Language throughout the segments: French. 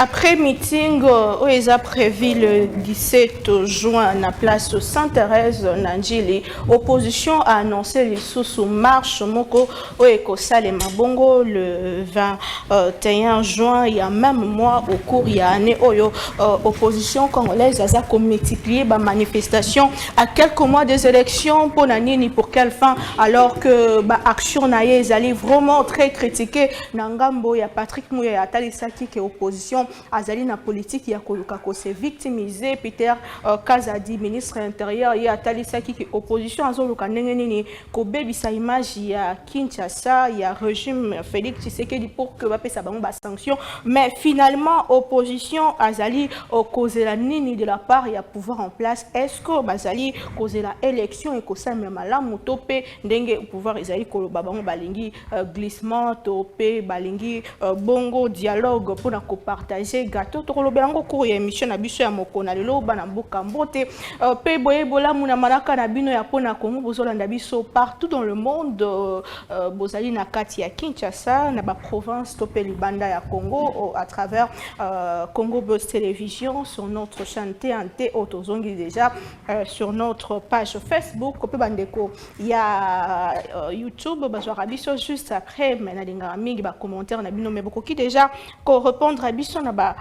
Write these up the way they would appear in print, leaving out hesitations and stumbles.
Après meeting où ils ont prévu le 17 juin à la place Sainte-Thérèse Nandjili, l'opposition a annoncé les sous marche moko au Salema Bongo le 21 juin. Il y a même mois au cours il y a année oyo opposition congolaise a multiplié la manifestation à quelques mois des élections pour nani pour quelle fin alors que action naïe allaient vraiment très critiquée. Nangambo il y a Patrick Mouya Talisaki qui est opposition. Azali na politique ya koluka ko se victimiser Peter Kazadi ministre intérieur ya Talisaki qui opposition azoluka ndenge nini ko bebisa image ya Kinshasa ya régime Félix Tshisekedi pour que ba pesa bango ba sanction mais finalement opposition azali causer la nini de la part ya pouvoir en place est-ce que bazali causer la élection et ko sala malamu topé ndenge pouvoir ezali ko ba bango balingi glissement topé balingi bongo dialogue pour na ko partager gâteau to lo belango ko émission na biso ya mokona lelo bana mboka mbote pe boye bola muna malaka na bino ya pona Congo bozolanda biso partout dans le monde bozali na kati ya Kinshasa na ba province to pe libanda ya Congo à travers Congo Buzz Télévision sur notre chaîne TNT Otozongi déjà sur notre page Facebook pe bandeko ya YouTube bazwa biso juste après mais na linga mingi ba commentaire na bino mais beaucoup qui déjà ko répondre à biso na ba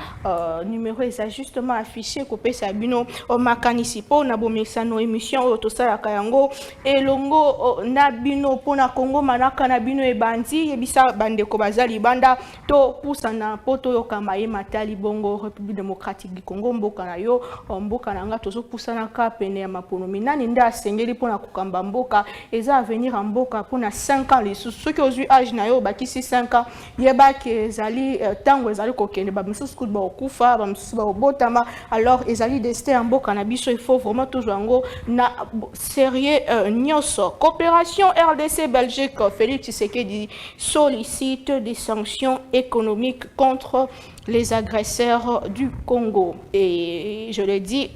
numéro est justement affiché kopé sabino o makanisi po na bomisa no émission o to sala kayango elongo na bino pona Congo manaka na bino e bandi yebisa bandeko bazali banda to pusana poto yo kamaye matali bongo République démocratique du Congo mboka na yo mboka na nga tozo pusana ka pene ya mapono minani nda sengeli pona kukamba mboka eza venir en mboka pona 5 ans les ceux qui ont eu âge na yo bakisi 5 ans yeba ke zali tango ezali kokende ba misusu ba okufa ba misusu ba obotama alors ezali desté en mboka na biso il faut vraiment toujours ngo na sérieux nyoso coopération RDC Belgique Félix Tshisekedi sollicite des sanctions économiques contre les agresseurs du Congo et je l'ai dit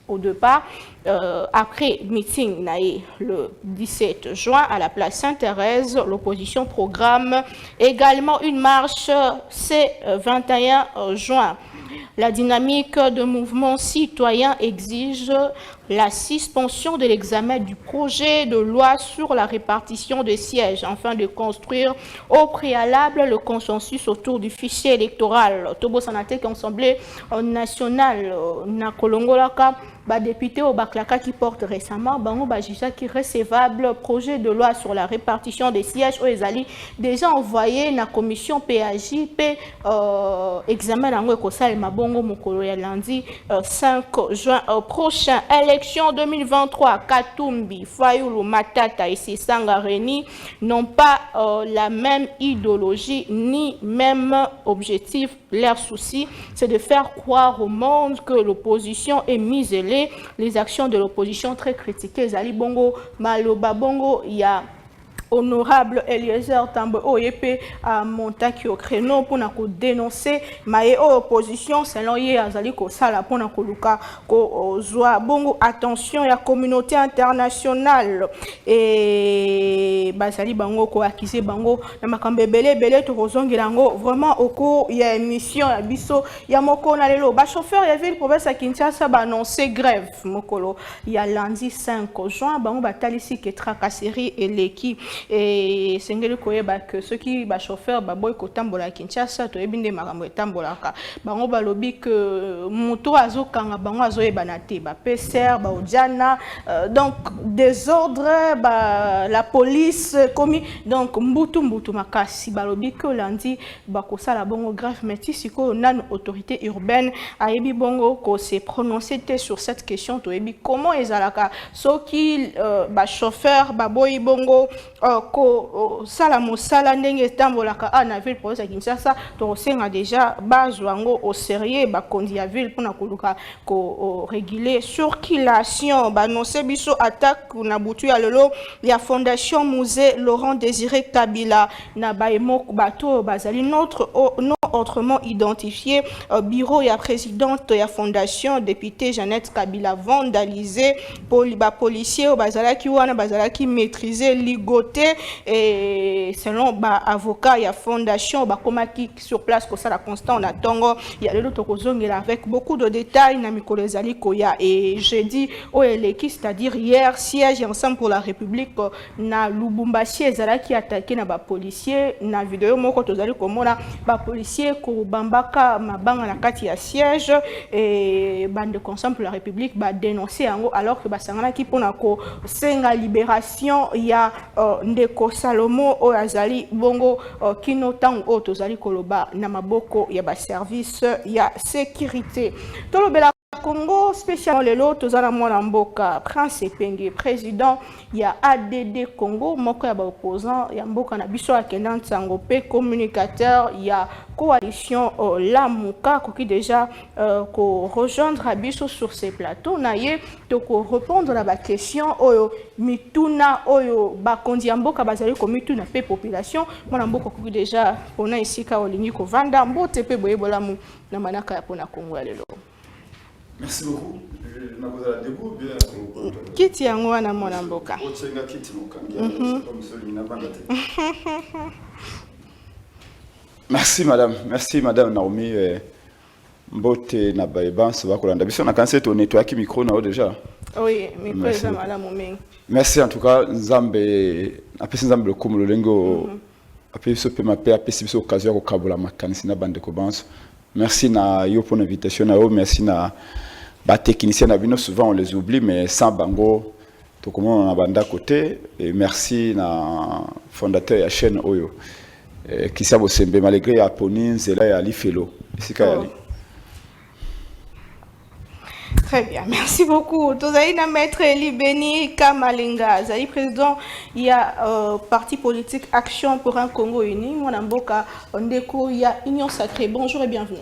au départ après meeting le 17 juin à la place Sainte-Thérèse, l'opposition programme également une marche ce 21 juin. La dynamique de mouvement citoyen exige la suspension de l'examen du projet de loi sur la répartition des sièges afin de construire au préalable le consensus autour du fichier électoral. Tobo Sanate Assemblée nationale na Kolongolaka ba député au Baklaka qui porte récemment bango bajisa qui recevable projet de loi sur la répartition des sièges aux Ezali déjà envoyé na commission PAJP examen nango ko salema bongo mokolo ya lundi 5 juin prochain. Élection 2023 Katumbi Fayulu Matata et Sisanga Reni n'ont pas la même idéologie ni même objectif. Leur souci c'est de faire croire au monde que l'opposition est miselée. Les actions de l'opposition très critiquées. Zali Bongo, Maloba Bongo, il y a honorable Eliezer Tambo Oyepe a monté au créneau pour dénoncer ma opposition selon ye azali ko sala pour na koluka ko zwa bongo attention la communauté internationale et bazali bango ko accuser bango na makambe belé to kozongilango vraiment au cours il y a émission ya biso ya moko na lelo ba chauffeur ya ville province à Kinshasa ba annoncé grève mokolo il y a lundi 5 juin bango batalisi ke tracasserie et l'équipe et sengeli koyeba que ceux qui ba chauffeur ba boy ko tambola Kinshasa to ebinde makambo etambolaka bango balobi que moto azokanga bango azoyeba te ba PCR ba odiana donc désordre ba la police commis donc mbutu makasi balobi que lundi ba ko sala bongo grave mais siko nan autorité urbaine ayebi bongo ko se prononcer sur cette question to ebi comment ezalaka ceux qui ba chauffeur ba boy bongo ko sala mosala ndenge tambolaka na ville province ya Kinshasa to senga déjà bazwango au sérieux ba kondi ya ville pona koluka ko réguler circulation ba annoncer biso attaque na butu ya lelo ya fondation musée Laurent Désiré Kabila na baemo bato bazali notre autrement identifiés. Bureau et présidente de la fondation député Jeannette Kabila vandalisé pour les policiers au bazala qui maîtrisé ligoté et selon avocat et fondation qui sur place que ça la constant on attend il y a l'autre avec beaucoup de détails na mikolo ezali koya et jeudi au eleki c'est-à-dire hier siège ensemble pour la République na Lubumbashi ezalaki attaqué na ba policier na vidéo moko tozali komona ba policier ko bambaka mabanga na kati ya siège et bande ensemble pour la République ba dénoncer yango alors que basangana ki pona ko senga libération ya ndeko Salomo o azali bongo kino tango o tozali koloba na maboko ya ba service ya sécurité tolobela Congo, spécialement les lots, aux Mboka, Prince Epenge, président, il y a ADD Congo, Moko ya opposant, il y a Mboka na biso Akenan Tsangope, communicateur, il y a coalition Lamuka, qui déjà rejoindre Abiso sur ces plateaux, naye, donc répondre à la question, oyo mituna, oyo bakondi Mboka bazali ko mituna pe population, mona Mboka qui déjà pona ici ka olingi ko vanda, mbote pe boyebola mu na manaka ya pona Congo ya lelo. Merci beaucoup. Kiti yango wana mwana mboka. Merci madame. Merci madame Naomi. Mbote na baeban so bakolanda biso na kanse to nettoyer ki micro na déjà. Oui, micro eza malamu mingi. Merci en tout cas Nzambe apesi Nzambe le komo lengo apesi so pe mape apesi biso occasion ko kabola makanisi na bande ko banso. Merci na yo pour l'invitation na yo, merci na ba technicien na bino souvent on les oublie mais sans bango to comment on a banda côté et merci na fondateur ya chaîne Oyo qui sabo sembe malgré ya Ponine Zela ya Lifelo isika yali. Très bien, merci beaucoup. Tozaïna Maître Eli Beni Kamalinga, Zali président, il y a parti politique Action pour un Congo uni. Mon amboka, Ndeko, il y a Union Sacrée. Bonjour et bienvenue.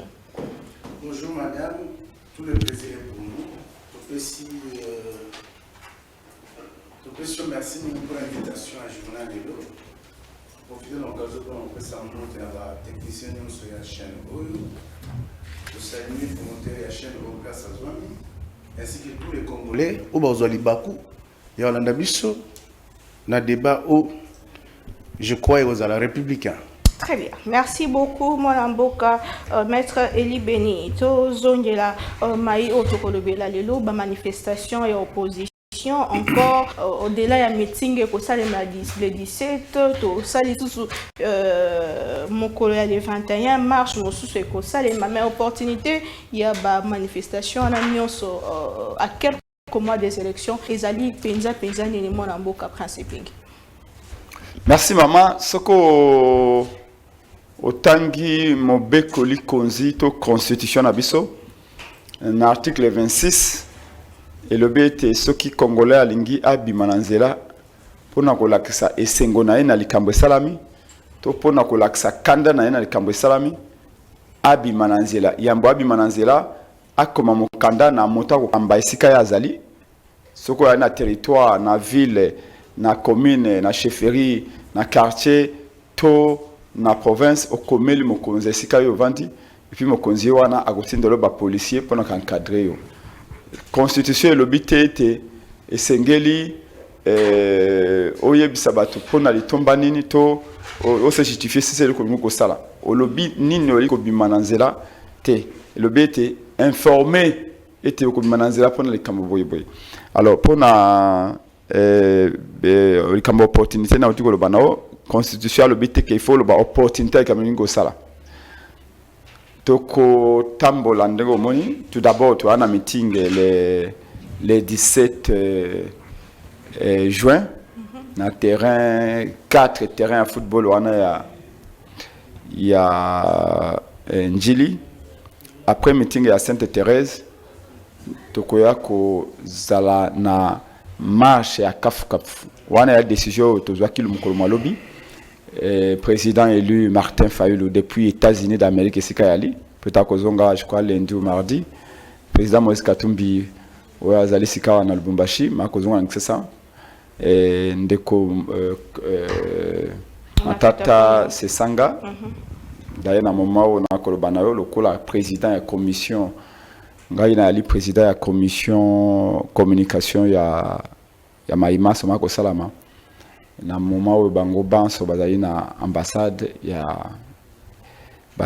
Bonjour madame, tout le plaisir est pour nous. Merci pour l'invitation à Journal Lelo. Profitez de l'occasion pour nous présenter la technicienne sur la chaîne Oyo. Pour saluer pour monter la chaîne Oyo Place à Zouami. Ainsi que tous les Congolais, au Bazoli Bakou, et en Andabiso, dans le débat où je crois aux la Républicains. Très bien, merci beaucoup, Mwanamboka, Maître Eli Beni. Tozongela Maï Otokolobela Lelo, manifestation et opposition. Encore au-delà du meeting pour ça le 17 tout ça les sous mon collègue le 21 mars mon sous c'est ça les mêmes opportunités il y a ba manifestation en union à quelques mois des élections les alliés penza ni mon amboka principe. Merci maman soko otangi mobeko likonzi to constitution abiso un article 26 et le BT ceux qui congolais alingi abimananzela pona kolakisa esengo na ena likambo salami to pona kolakisa kanda na ena likambo salami abimananzela yambo abimananzela akoma mokanda na mota ko kamba esika ya azali soko ya na territoire na ville na commune na chefferie na quartier to na province okomeli mokonzi esika yo vandi et puis mokonzi wana akotindelo ba policier pona encadrer yo. Constitution le bitete esengeli oyebisa bato pona litomba nini to o se justifier c'est le kolingo sala o lobi nini oli ko bimananzela te le bete informé était ko bimananzela pona le kambo boyeboy alors pona le kambo opportunité na otiko lo banao constitution le bete qu'il faut le ba opportunité kamingo sala. Toko tambola ndego moni tout d'abord tu as un meeting le 17 juin na terrain 4 terrains à football wana ya Njili après meeting à Sainte-Thérèse tokoya ko zala na marche à Kafu wana ya décision tozwaki lumukolo malobi. Président élu Martin Fayulu depuis États-Unis d'Amérique et Sikayali, peut-être que je crois lundi ou mardi. Président Moïse Katumbi, Azali Sikawa na Lubumbashi, Makozonga Nksesa, Ndeko Matata Sesanga, D'ailleurs, dans le moment où on a le président de la commission, le président de la commission communication, il y a Maïma Somako Salama. Dans le moment où Bango Banso bazali na ambassade, il y a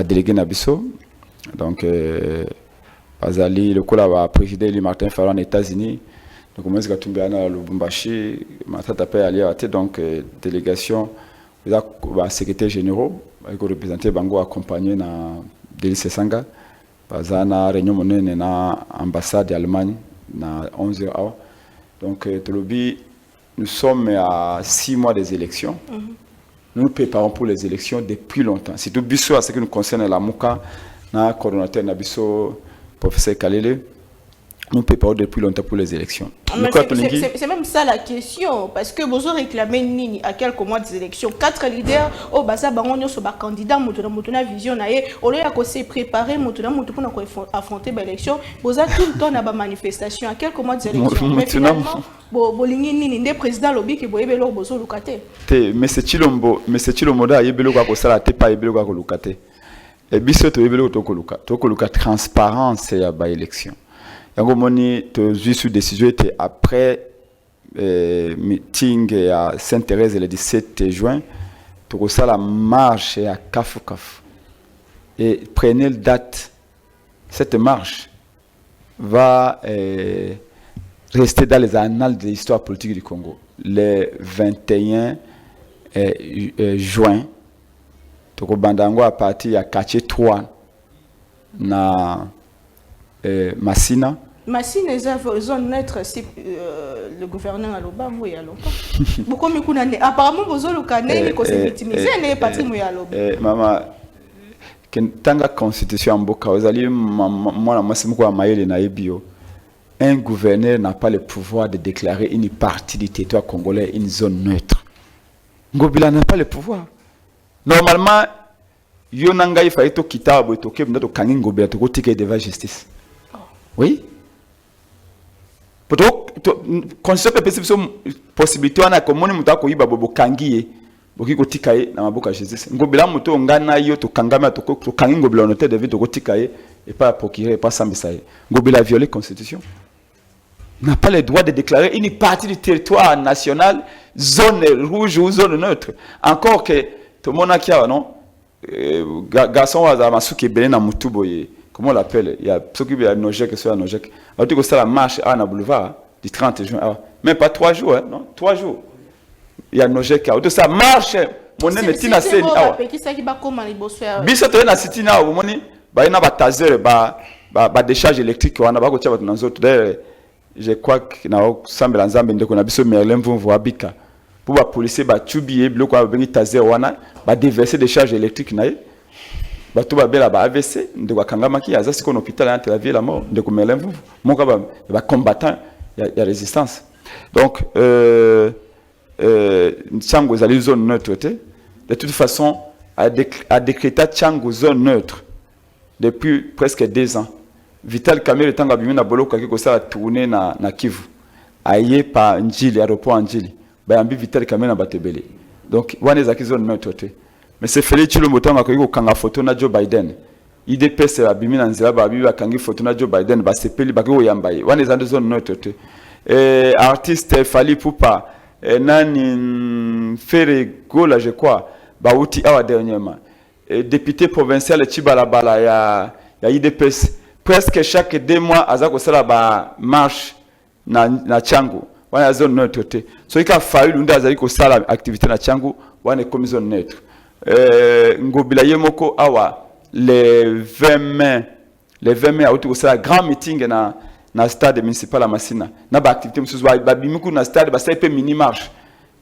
délégué Nabiso. Donc, bazali le président de Martin Fayulu aux États-Unis. Donc, moi, je suis à Lubumbashi, donc délégation, secrétaire général, qui représenté Bango accompagné na Délice Sanga, bazana réunion monnaie na ambassade d'Allemagne na 11h. Donc, nous sommes à 6 mois des élections. Nous nous préparons pour les élections depuis longtemps. C'est tout biso à ce qui nous concerne la Mouka, na coordonnateur Nabiso, professeur Kalele. Nous préparons depuis longtemps pour les élections. C'est même ça la question, parce que vous avez réclamé Nini à quelques mois des élections. 4 leaders, au Baza Baron, sur le candidat, Moutona Vision, au lieu de se préparer, Moutona pour affronter l'élection, vous avez tout le temps dans manifestation à quelques mois des élections. Mais finalement, Bolingi Nini, le président lobby qui boye belo bozo lukate. Mais c'est Chilombo, da yebelo kwa kosala te pa yebelo kwa kolukate. Et biso to yebelo to koluka transparence ya ba élection. Yango moni to sous décision était après meeting à Sainte-Thérèse le 17 juin to la marche à Kafou. Et prenez la date. Cette marche va rester dans les annales de l'histoire politique du Congo. Le 21 juin, to bandango à partir à quartier 3 na Massina. Massina est une zone neutre si le gouverneur a l'Obama et à l'Obama. Apparemment, vous avez le canet qui s'est victimisé, n'est pas très à l'Obama. Maman, quand la constitution en Boka, vous allez, moi, un gouverneur n'a pas le pouvoir de déclarer une partie du territoire congolais une zone neutre. Ngobila n'a pas le pouvoir. Normalement, Yonanga, il fallait que Kitabo et Toké, nous avons Ngobila, tu as devant la justice. Oui? Constitution possibilité wana komoni mutu akoyiba bobo kangiye boki kotikaye na maboka Jesus ngobela mutu ngana yo to kangama to kangi ngobela onote de to kotikaye et pas procurer et pas sambisaye ngobela violer constitution n'a pas le droit de déclarer une partie du territoire national zone rouge ou zone neutre encore que tout le monde a qui non garçon wa masuki belé na mutu boye. Comment on l'appelle? Il y a ceux qui ont un Nojek et ceux à Nojek. On dit que c'est la marche à Boulevard du 30 juin. Même pas 3 jours, hein, non? 3 jours. Il y a Nojek. On dit ça marche. Mon nom est Tina Sen. Bisa to na sitina au moni. Ba ina ba tazer ba décharge électrique wana ba ko tia ba na nzoto. Je crois que na semble nzambe ndeko na biso Merlin vont abika. Pour ba policier ba tubier bloko ba bengi tazer wana ba déverser décharge électrique na ye. Bato babela ba AVC ndeko kangama ki aza siko hôpital entre la vie et la mort ndeko Merlin Mvuvu mon ba combattant il y a résistance donc Tchango zali zone neutre de toute façon a décrété Tchango zone neutre depuis presque 2 ans. Vital Kamerhe tanga bimina boloka ki ko sala tourner na Kivu aye pa Njili aéroport Njili ba yambi Vital Kamerhe na batebele donc wana ezaki zone neutre. Mais c'est Félix Tshilombo tanga ko kanga photo na Joe Biden. IDPS la bimina nzela ba biba kangi photo na Joe Biden ba sepeli ba ko yambaye. Wana za zone neutre. Artiste Fally Ipupa nani Fere Gola je crois ba uti awa dernièrement. Député provincial Chibalabala ya IDPS presque chaque 2 mois azako sala ba marche na Tchango. Wana zone neutre. So ika Fayulu nda azali ko sala activité na Tchango wana comme zone neutre. Ngobila yemoko awa les 20 mai a autour ça grand meeting na stade municipal à Massina na ba activité mususu ba bimiku na stade ba CP mini marche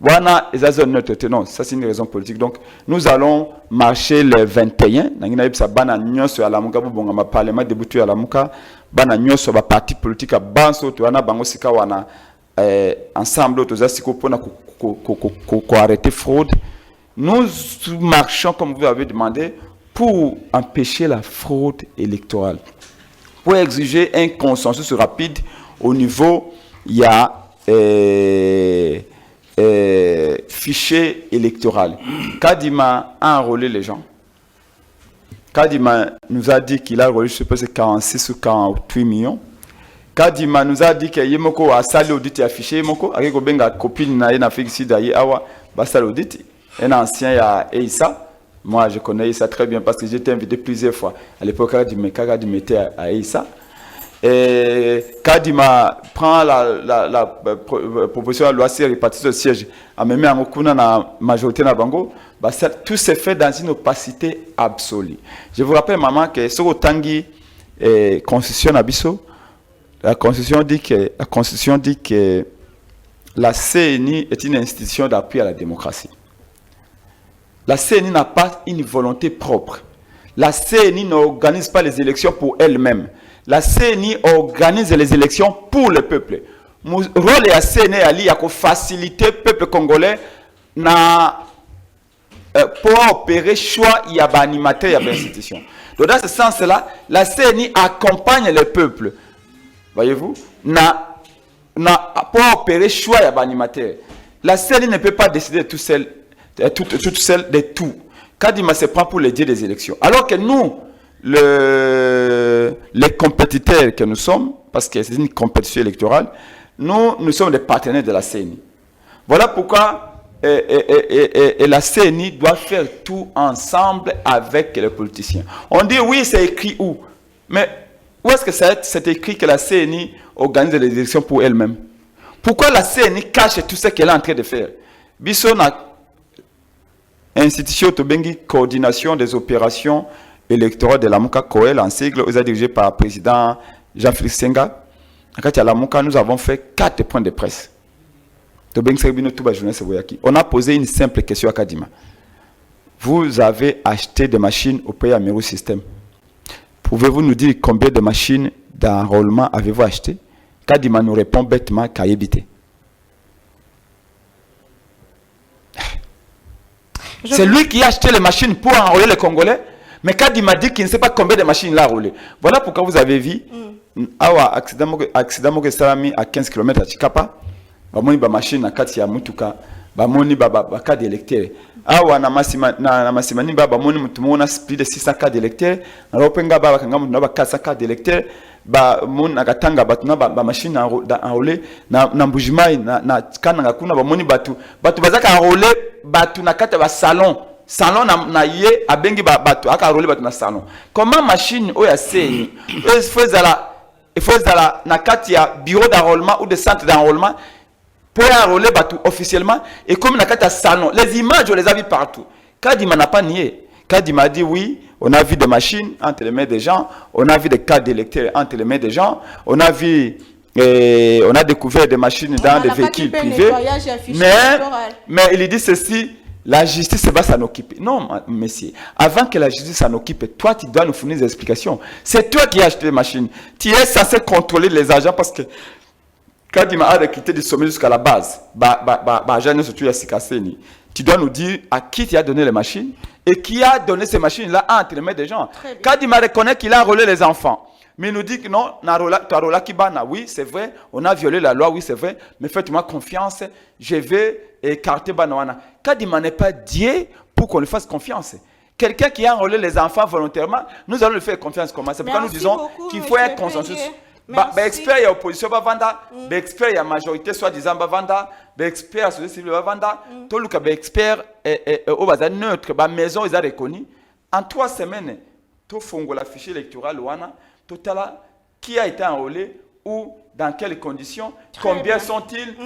wana eza zone neutre. Non, ça c'est une raison politique. Donc nous allons marcher le 21 na ngina yebisa bana nyonso ya lamuka bonga ma parlement débuté ya lamuka bana nyonso ba parti politique banso to wana bango sika wana ensemble to za siko pona ko arrêter fraude. Nous marchons, comme vous avez demandé, pour empêcher la fraude électorale, pour exiger un consensus rapide au niveau, il y a fichier électoral. Kadima a enrôlé les gens. Kadima nous a dit qu'il a reçu, je pense, 46 ou 48 millions. Kadima nous a dit qu'il y a un sali audit affiché, avec une copine na Afrique Sud, basal audit, un ancien ya Eissa. Moi, je connais Eissa très bien parce que j'ai été invité plusieurs fois. À l'époque, Kadima était à Eissa. Et Kadima prend la proposition de la loi sur répartition de siège, a même en la majorité na Bango. Tout s'est fait dans une opacité absolue. Je vous rappelle, maman, que ce Tangi constitution Abisso, la Constitution dit que la CNI est une institution d'appui à la démocratie. La CNI n'a pas une volonté propre. La CNI n'organise pas les élections pour elle-même. La CNI organise les élections pour le peuple. Le rôle de la CNI est de faciliter le peuple congolais pour opérer le choix il y a des animateurs, il y a des institutions. Donc dans ce sens-là, la CNI accompagne le peuple. Voyez-vous, pour opérer le choix il y a des animateurs. La CNI ne peut pas décider toute seule de tout. Kadima se prend pour le dieu des élections. Alors que nous, les compétiteurs que nous sommes, parce que c'est une compétition électorale, nous sommes des partenaires de la CNI. Voilà pourquoi la CNI doit faire tout ensemble avec les politiciens. On dit oui, c'est écrit où? Mais où est-ce que c'est écrit que la CNI organise les élections pour elle-même? Pourquoi la CNI cache tout ce qu'elle est en train de faire? Bissona, institution de coordination des opérations électorales de la Mouka Koel, en sigle, dirigé par le président Jean-Philippe Senga. À la Mouka, nous avons fait 4 points de presse. On a posé une simple question à Kadima. Vous avez acheté des machines au pays Ameru System. Pouvez-vous nous dire combien de machines d'enrôlement avez-vous acheté? Kadima nous répond bêtement qu'à éviter. C'est lui qui a acheté les machines pour enrôler les Congolais, mais Kadima dit qu'il ne sait pas combien de machines il a enrôlé. Voilà pourquoi vous avez vu accident à 15 km à Chikapa. Bamoni ba machine na kati ya mutuka bamoni ba carte d'électeur awa na masimani bamoni mutumona plus de 600 cartes d'électeur na ropenga ba kanga mutu na ba 400 cartes d'électeur ba mon akatanga batu na ba machine enrôler na mbujimai na kana kuna bamoni batu bazaka enrôler batu na kati ba salon na ye abengi batu aka enrôler batu na salon. Comment machine oya CNI il faut na kati ya bureau d'enrôlement ou de centre d'enrôlement pour enrôler officiellement, et comme dans le salon, les images, on les a vues partout. Kadima n'a pas nié. Kadima a dit oui, on a vu des machines entre les mains des gens, on a vu des cartes d'électeurs entre les mains des gens, on a vu, on a découvert des machines dans des véhicules privés. Mais il dit ceci, la justice va s'en occuper. Non, monsieur, avant que la justice s'en occupe, toi, tu dois nous fournir des explications. C'est toi qui as acheté les machines. Tu es censé contrôler les agents parce que quand il m'a quitté du sommet jusqu'à la base, tu dois nous dire à qui tu as donné les machines et qui a donné ces machines-là entre les mains des gens. Quand il m'a reconnu qu'il a enrôlé les enfants, mais il nous dit que non, oui, c'est vrai, on a violé la loi, oui, c'est vrai, mais faites-moi confiance, je vais écarter Banawana. Quand il n'est pas Dieu pour qu'on lui fasse confiance. Quelqu'un qui a enrôlé les enfants volontairement, nous allons lui faire confiance comment? C'est pourquoi nous disons qu'il faut un consensus. Expert, il y a opposition, expert, il y a majorité, soi-disant, expert, société civile, tout le cas, expert, au bazar neutre, maison, ils ont reconnu. En 3 semaines, tout fongo la fichier électoral, qui a été enrôlé, ou dans quelles conditions, combien sont-ils,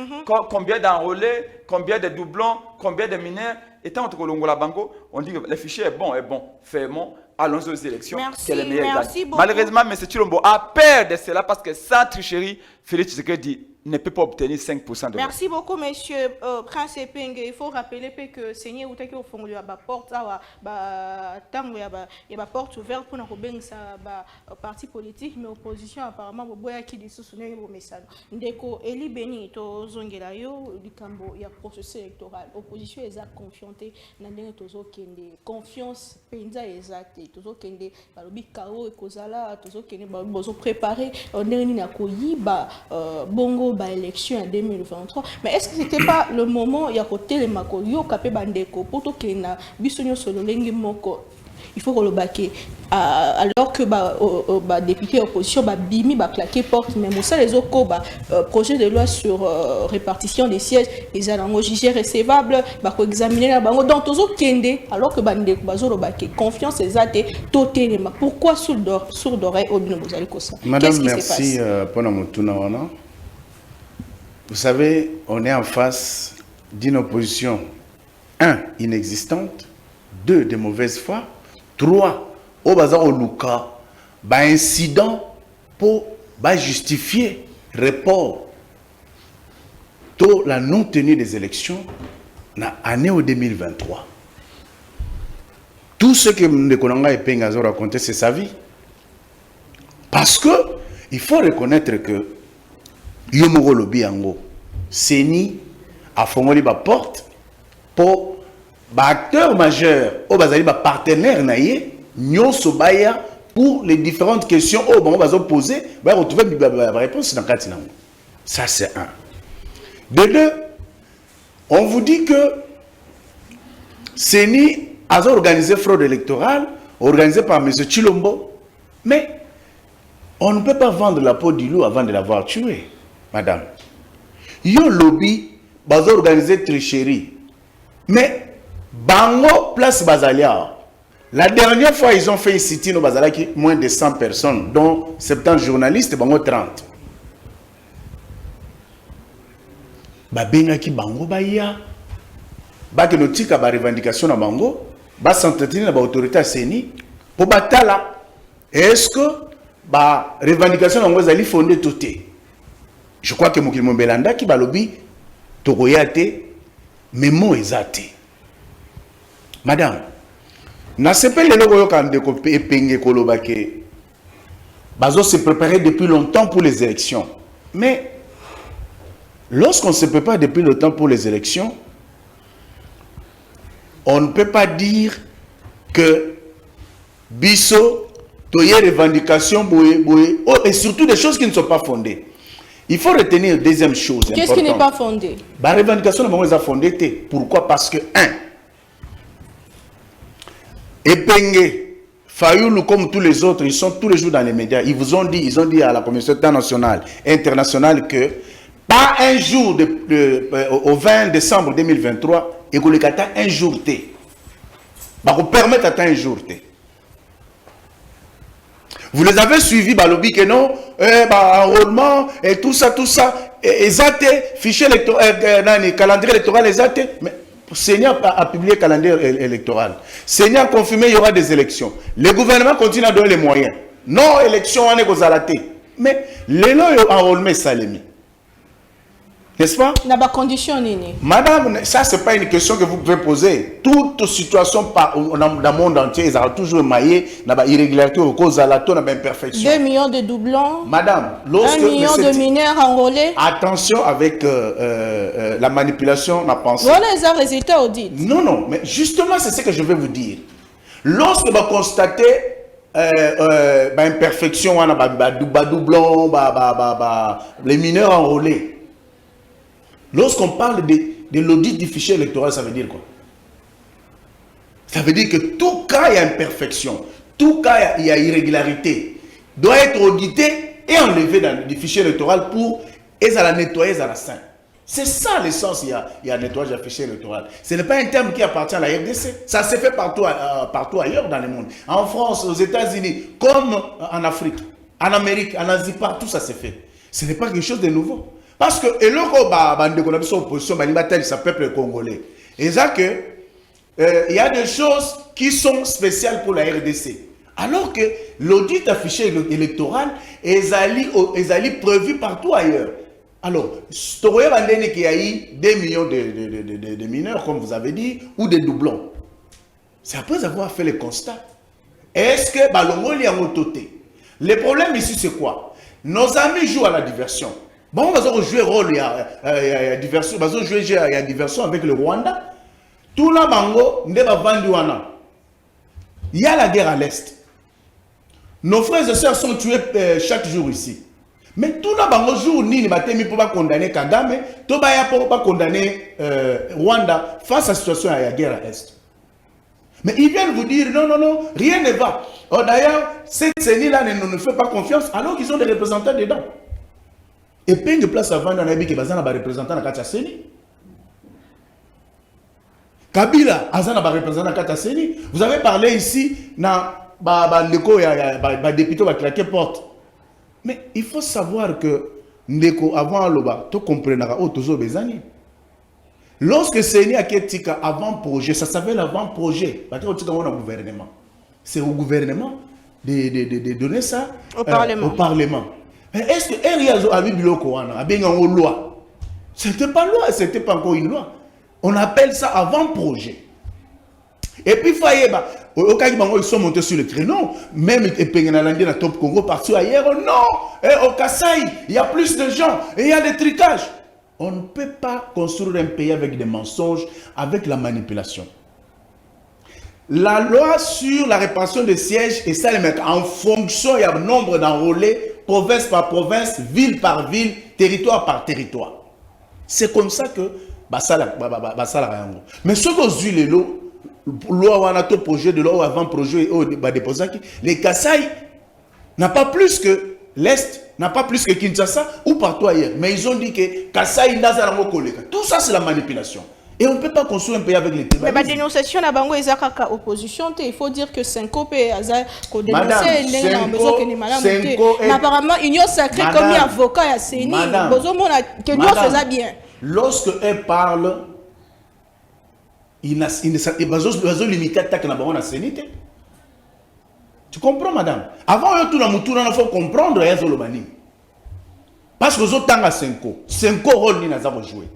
combien d'enrôlés, combien de doublons, combien de mineurs. Étant entre Longola Bango, on dit que le fichier est bon, fermons. Allons aux élections. Merci beaucoup. Malheureusement, M. Chilombo a peur de cela parce que sans tricherie, Félix Tshisekedi ne peut pas obtenir 5% de vote. Merci beaucoup, M. Prince Epenge. Il faut rappeler que Seigneur Outaki au fond de la porte, il y a une porte ouverte pour nous parti politique, mais opposition apparemment, qui dit sous le message. Ndeko Eli Beni, to Zongelayo, du Cambo, il y a processus électoral. Opposition est confiante dans les confiance, penza exact. Toujours kende balobi kao ekozala toujours kende bozo préparer on est ni na koyiba bongo ba élection en 2023 mais est-ce que c'était pas le moment ya côté les makoyo kapé bandeko poto kena bisonyo solo lengi moko Il faut que le baquet, alors que député opposition, bimi, claquer porte, mais aussi les autres projet de loi sur répartition des sièges, ils ont jugé recevable, examiner la banque. Donc, tous kende, alors que confiance les athées, toté, pourquoi sourd d'oreille au bino Madame, merci pour notre tournoi. Vous savez, on est en face d'une opposition, 1, inexistante, 2, de mauvaise foi, 3, au bazar au Luka, incident pour justifier report de la non-tenue des élections dans l'année 2023. Tout ce que Ndekonanga et Pengazo raconté, c'est sa vie. Parce que il faut reconnaître que Yomoro Lobi Yango, Seni a formé la porte pour acteur majeur, au bazali partenaire naïe, nyon sobaya pour les différentes questions au on va poser, va retrouver la réponse dans Katina. Ça c'est un. De deux, on vous dit que Seni a organisé fraude électorale, organisée par M. Chilombo, mais on ne peut pas vendre la peau du loup avant de l'avoir tué, madame. Yo lobby, bazo organisé tricherie, mais Bango place Bazalia. La dernière fois, ils ont fait un sit-in au Bazalia qui moins de 100 personnes, dont 70 journalistes, Bango 30. Babenga ki Bango Baya. Bakenotika ba revendication na Bango, ba s'entretenir na autorité Seni pour batala. Est-ce que ba revendication na Ngozali fondé tout? Je crois que Mokili Mombelanda qui ba lobby tokoyate memo ezate. Madame, na sepe le logo yokande ko epenge kolobake. Bazo se préparer depuis longtemps pour les élections. Mais lorsqu'on se prépare depuis longtemps pour les élections, on ne peut pas dire que biso toye revendication boye et surtout des choses qui ne sont pas fondées. Il faut retenir deuxième chose. Qu'est-ce qui n'est pas fondé? La revendication est fondée. Pourquoi? Parce que, 1, Epenge, Fayoulou, comme tous les autres, ils sont tous les jours dans les médias. Ils ont dit à la Commission nationale, internationale que, pas un jour, au 20 décembre 2023, et que le Qatar un jour T. Vous permettre d'atteindre un jour T. Vous les avez suivis, lobby que non, enrôlement, et tout ça, et zate, fichier électoral, calendrier électoral, et zate, mais Seigneur a publié le calendrier électoral. Seigneur a confirmé qu'il y aura des élections. Le gouvernement continue à donner les moyens. Non, élection, on est aux alatés. Mais les lois enrôlement, ça les mis. N'est-ce pas? Madame, ça c'est pas une question que vous pouvez poser. Toute situation dans le monde entier, ils ont toujours maillé, il y a irrégularité, cause à la taux, imperfection. 2 millions de doublons. Madame, 1 million de mineurs enrôlés. Attention avec la manipulation, la pensée. Voilà les résultats audits. Non, mais justement, c'est ce que je vais vous dire. Lorsque vous constatez imperfection, doublon, les mineurs enrôlés. Lorsqu'on parle de l'audit du fichier électoral, ça veut dire quoi? Ça veut dire que tout cas il y a imperfection, tout cas il y a irrégularité, doit être audité et enlevé dans le fichier électoral pour la nettoyer à la sein. C'est ça l'essence, il y a nettoyage du fichier électoral. Ce n'est pas un terme qui appartient à la RDC. Ça se fait partout ailleurs dans le monde. En France, aux États-Unis, comme en Afrique, en Amérique, en Asie, partout ça se fait. Ce n'est pas quelque chose de nouveau. Parce que, et là, opposition, ça peuple congolais. Et ça que, il y a des choses qui sont spéciales pour la RDC. Alors que l'audit affiché électoral est prévu partout ailleurs. Alors, il y a eu 2 millions de mineurs, comme vous avez dit, ou de doublons. C'est après avoir fait le constat. Est-ce que Balongoli a mototé? Le problème ici, c'est quoi? Nos amis jouent à la diversion. Bon, on va jouer rôle, il y a diversion, on va jouer diversion avec le Rwanda. Tout là, bango, il y a la guerre à l'Est. Nos frères et sœurs sont tués chaque jour ici. Mais tout là, bango, jour, ni ne battent pour pas condamner Kagame, tout là, pour pas condamner Rwanda face à la situation à la guerre à l'Est. Mais ils viennent vous dire non, non, non, rien ne va. Oh, d'ailleurs, cette CENI-là ne fait pas confiance alors qu'ils ont des représentants dedans. Et puis, de place à vendre, on a dit que les représentants de la CENI. Kabila, Azana va représenter la CENI. Vous avez parlé ici, dans le député va claquer porte. Mais il faut savoir que Ndeko, avant Loba, tu comprendras où tu as besoin. Lorsque CENI a été avant-projet, ça s'appelle avant-projet. Parce que tu as un gouvernement. C'est au gouvernement de donner ça au Parlement. Est-ce que Eriazo a vu Biloko a bien une loi? C'était pas loi, c'était pas encore une loi. On appelle ça avant-projet. Et puis, au cas où ils sont montés sur le créneau, même dans Top Congo, partout ailleurs, non, au Kasaï, il y a plus de gens, et il y a des trucages. On ne peut pas construire un pays avec des mensonges, avec la manipulation. La loi sur la répartition des sièges, et ça, en fonction, il y a un nombre d'enrôlés, province par province, ville par ville, territoire par territoire. C'est comme ça que mais ce que les lots, loi projet de loi avant projet les Kasaï n'a pas plus que l'Est, n'a pas plus que Kinshasa ou partout ailleurs. Mais ils ont dit que Kasaï n'a pas collé. Tout ça, c'est la manipulation. Et on ne peut pas construire un pays avec les tribalismes. Mais la dénonciation de Bango et opposition, il faut dire que Senko peut dénoncer mais apparemment, Union Sacrée comme avocat à CENI, que nous faisons bien. Lorsque elle parle, il a limité l'attaque à CENI. Tu comprends, madame? Avant, il faut comprendre parce que les autres à Senko rôle ni n'a pas joué.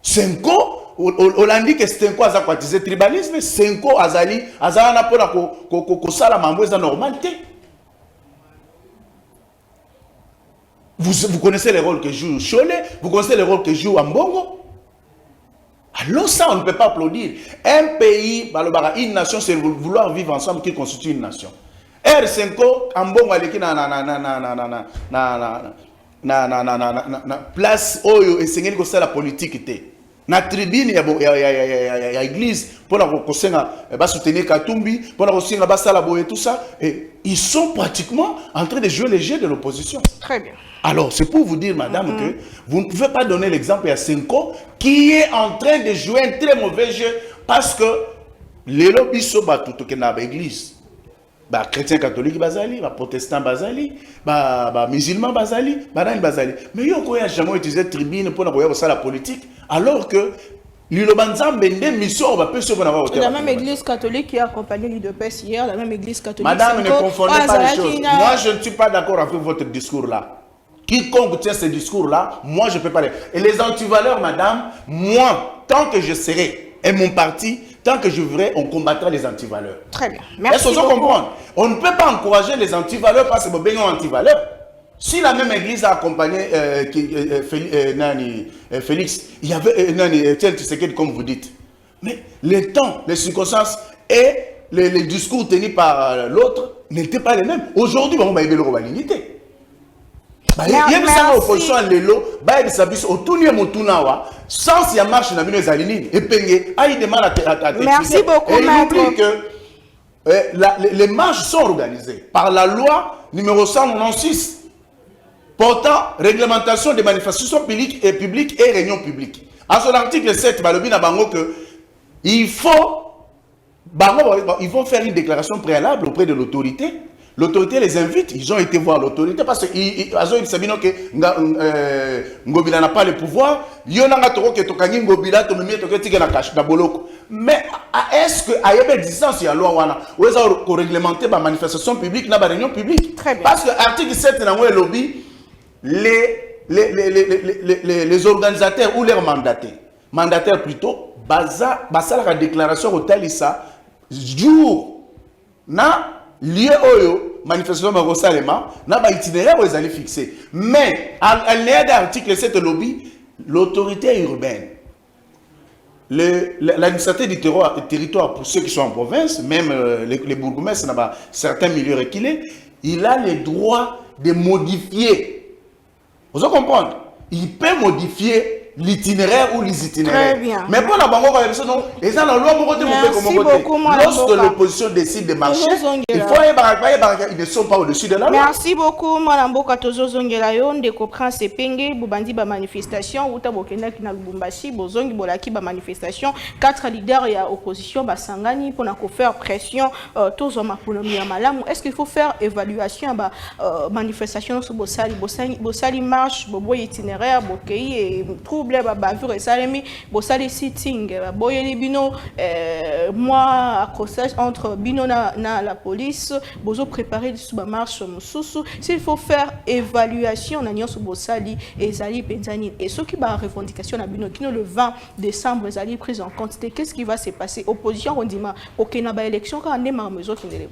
Senko, on a dit que Senko a quattisé tribalisme, Senko azali na pona ko sala mambo eza normalité. Vous connaissez les rôles que joue Cholet, vous connaissez les rôles que joue Ambongo. Alors ça, on ne peut pas applaudir. Un pays, une nation, c'est vouloir vivre ensemble qui constitue une nation. R5, Ambongo aleki na place oyo esengeli ko sala politique te. Na tribune ya église pour la soutenir Katumbi, pour la soutenir Basala Boye tout ça, et ils sont pratiquement en train de jouer les jeux de l'opposition. Très bien. Alors, c'est pour vous dire, madame, que vous ne pouvez pas donner l'exemple à Senko qui est en train de jouer un très mauvais jeu parce que les lobbies sont tout dans l'église. Chrétiens catholiques bazali, protestants bazali, musulmans bazali, bazali. Mais il n'y a jamais utilisé la tribune pour la politique, alors que la même église catholique qui a accompagné l'UDPS hier, la même église catholique. Madame, ne confondez pas les choses. Moi, je ne suis pas d'accord avec votre discours-là. Quiconque tient ce discours-là, moi, je ne peux pas. Et les antivaleurs, madame, moi, tant que je serai, et mon parti, tant que je vivrai, on combattra les antivaleurs. Très bien. Merci. Est-ce que vous comprenez? On ne peut pas encourager les antivaleurs parce que c'est un antivaleur. Si la même église a accompagné Félix, il y avait comme vous dites. Mais le temps, les circonstances et les discours tenus par l'autre n'étaient pas les mêmes. Aujourd'hui, on va y avoir l'unité. Il y a une opposition à l'élo, sans si y a marche dans les alignées, et peigné, il demande à merci beaucoup, et il oublie que les marches sont organisées par la loi numéro 196 portant réglementation des manifestations publiques et réunions publiques. À son article 7, il faut, ils vont faire une déclaration préalable auprès de l'autorité. L'autorité les invite, ils ont été voir l'autorité parce qu'ils savent que Ngobila n'a pas le pouvoir. Mais est-ce qu'il y a une distance à la loi où ils ont réglementé la manifestation publique dans la réunion publique? Parce que l'article 7 dans le lobby, les organisateurs ou leurs mandataires plutôt, la déclaration au Talissa, jour, na lieu oyo, manifestation Marosalema, na ba itinéraire où ils allaient fixer. Mais, à l'aide de l'article 7 lobby, l'autorité urbaine, l'administrateur du territoire, pour ceux qui sont en province, même les bourgmestres, dans certains milieux reculés, il a le droit de modifier. Vous comprenez? Il peut modifier l'itinéraire ou les itinéraires. Très bien. Mais pour la banque, non, et ça, la loi, Merci beaucoup, lorsque l'opposition décide de marcher, il faut ils ne sont pas au-dessus de la loi. Merci beaucoup, Madame Boka Tozo Zongela yo ndeko Prince Epenge bubandi ba manifestation uta bokenda ki na Lubumbashi bozongi bolaki ba manifestation 4 leaders ya opposition basangani pour na ko faire pression tozo maponomi ya malamu. Est-ce qu'il faut faire évaluation ba manifestation sur bosali marche bobo itinéraire bokei et trouble ba bavure salemi bosali sitting boyeli bino moi accrochage entre bino na la police bozo préparer sous ba marche mususu. S'il faut faire évaluation na nyonso bosali ezali penzani et ce qui ba revendication na bino kino le 20 décembre ezali prise en compte, qu'est-ce qui va se passer? Opposition on dit ma okena ba élection quand on est marmezo kindele.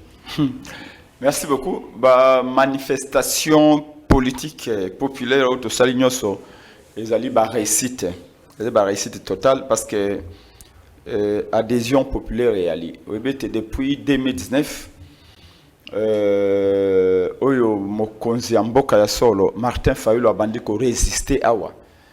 Merci beaucoup. Ba manifestation politique populaire au sali nyonso ezali ba réussite. C'est ba réussite totale parce que adhésion populaire et ali. Depuis 2019 oyo mokonzi ya mboka ya solo Martin Fayulu abandi ko résister awa.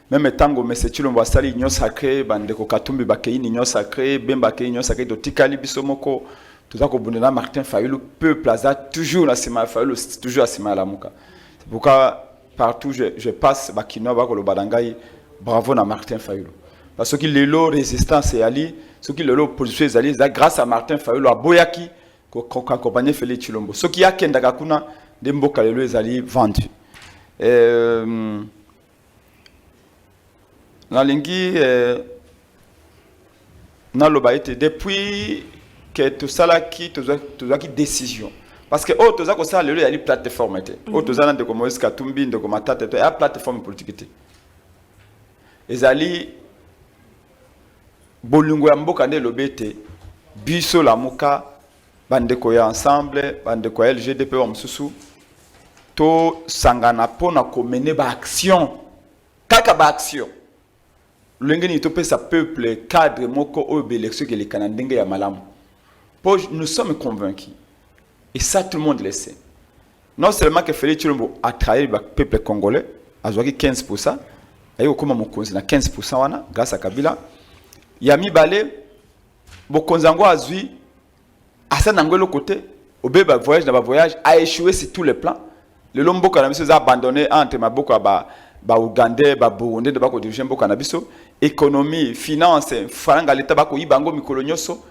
Même tango Monsieur Chilombo asali nyo sacré bande ko Katumbi bakei nyo sacré bemba kei nyo sacré to tikali bisomoko tuza ko bundela Martin Fayulu peuple aza toujours la sima Fayulu toujours la sima la muka. C'est pourquoi partout je passe bakino ba ko lo badangai bravo na Martin Fayulu. Parce que les lots résistance et ali, ceux qui le lot opposition et ali grâce à Martin Fayulu a boyaki ko accompagner Félix Chilombo. Ceux qui a kendaka kuna de mboka lelo ezali vendu. Nalingi naloba ete depuis que tout ça là qui décision parce que oh tout ça ko ça lelo ezali plateforme ete oh tout ça na de ko Moïse Katumbi de ko matata ete ya plateforme politique ete ezali bolungo ya mboka nde lobete biso la muka bandeko ya ensemble bandeko ya LGDP wa msusu to sangana pona ko mener ba action kaka ba action lengeni to pesa peuple cadre moko o élection que les Canadiens ya malamu. Nous sommes convaincus et ça tout le monde le sait. Non seulement que Félix Chilombo a trahi le peuple congolais a joué 15%, et au comment mon na 15% wana grâce à Kabila. Yami Balé bokonzango azui asa nangolo côté au bébé voyage a échoué sur tous les plans. Le lombo kana biso a abandonné entre maboko ba Ougandais ba Burundais de bako diriger mboka na biso économie finance faranga l'état bako ibango mikolo nyoso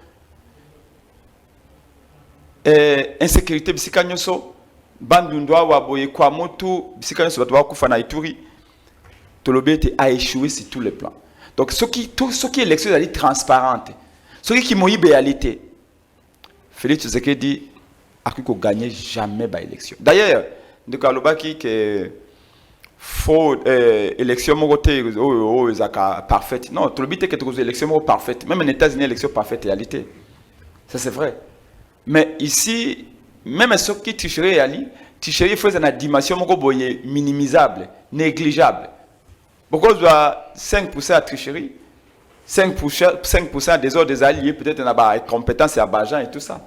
insécurité bisika nyoso bandundwa wa boye kwa motu bisika nyoso bato bakufa na Ituri tolobete a échoué sur tous les plans. Donc ce qui élection est transparente, ce qui moïbe réalité, Félix Tshisekedi a cru qu'on gagnait jamais par élection. D'ailleurs, de Kalobaki que faux élection mogoté parfaite. Non, tout le but est que tu as élection parfaite. Même en États-Unis, élection parfaite réalité. Ça c'est vrai. Mais ici, même ceux qui tricheraient ali, tricherie faisait une dimension minimisable, négligeable. Pourquoi tu as 5% à tricherie, 5% des autres alliés, peut-être on a des compétences à Bajan et tout ça.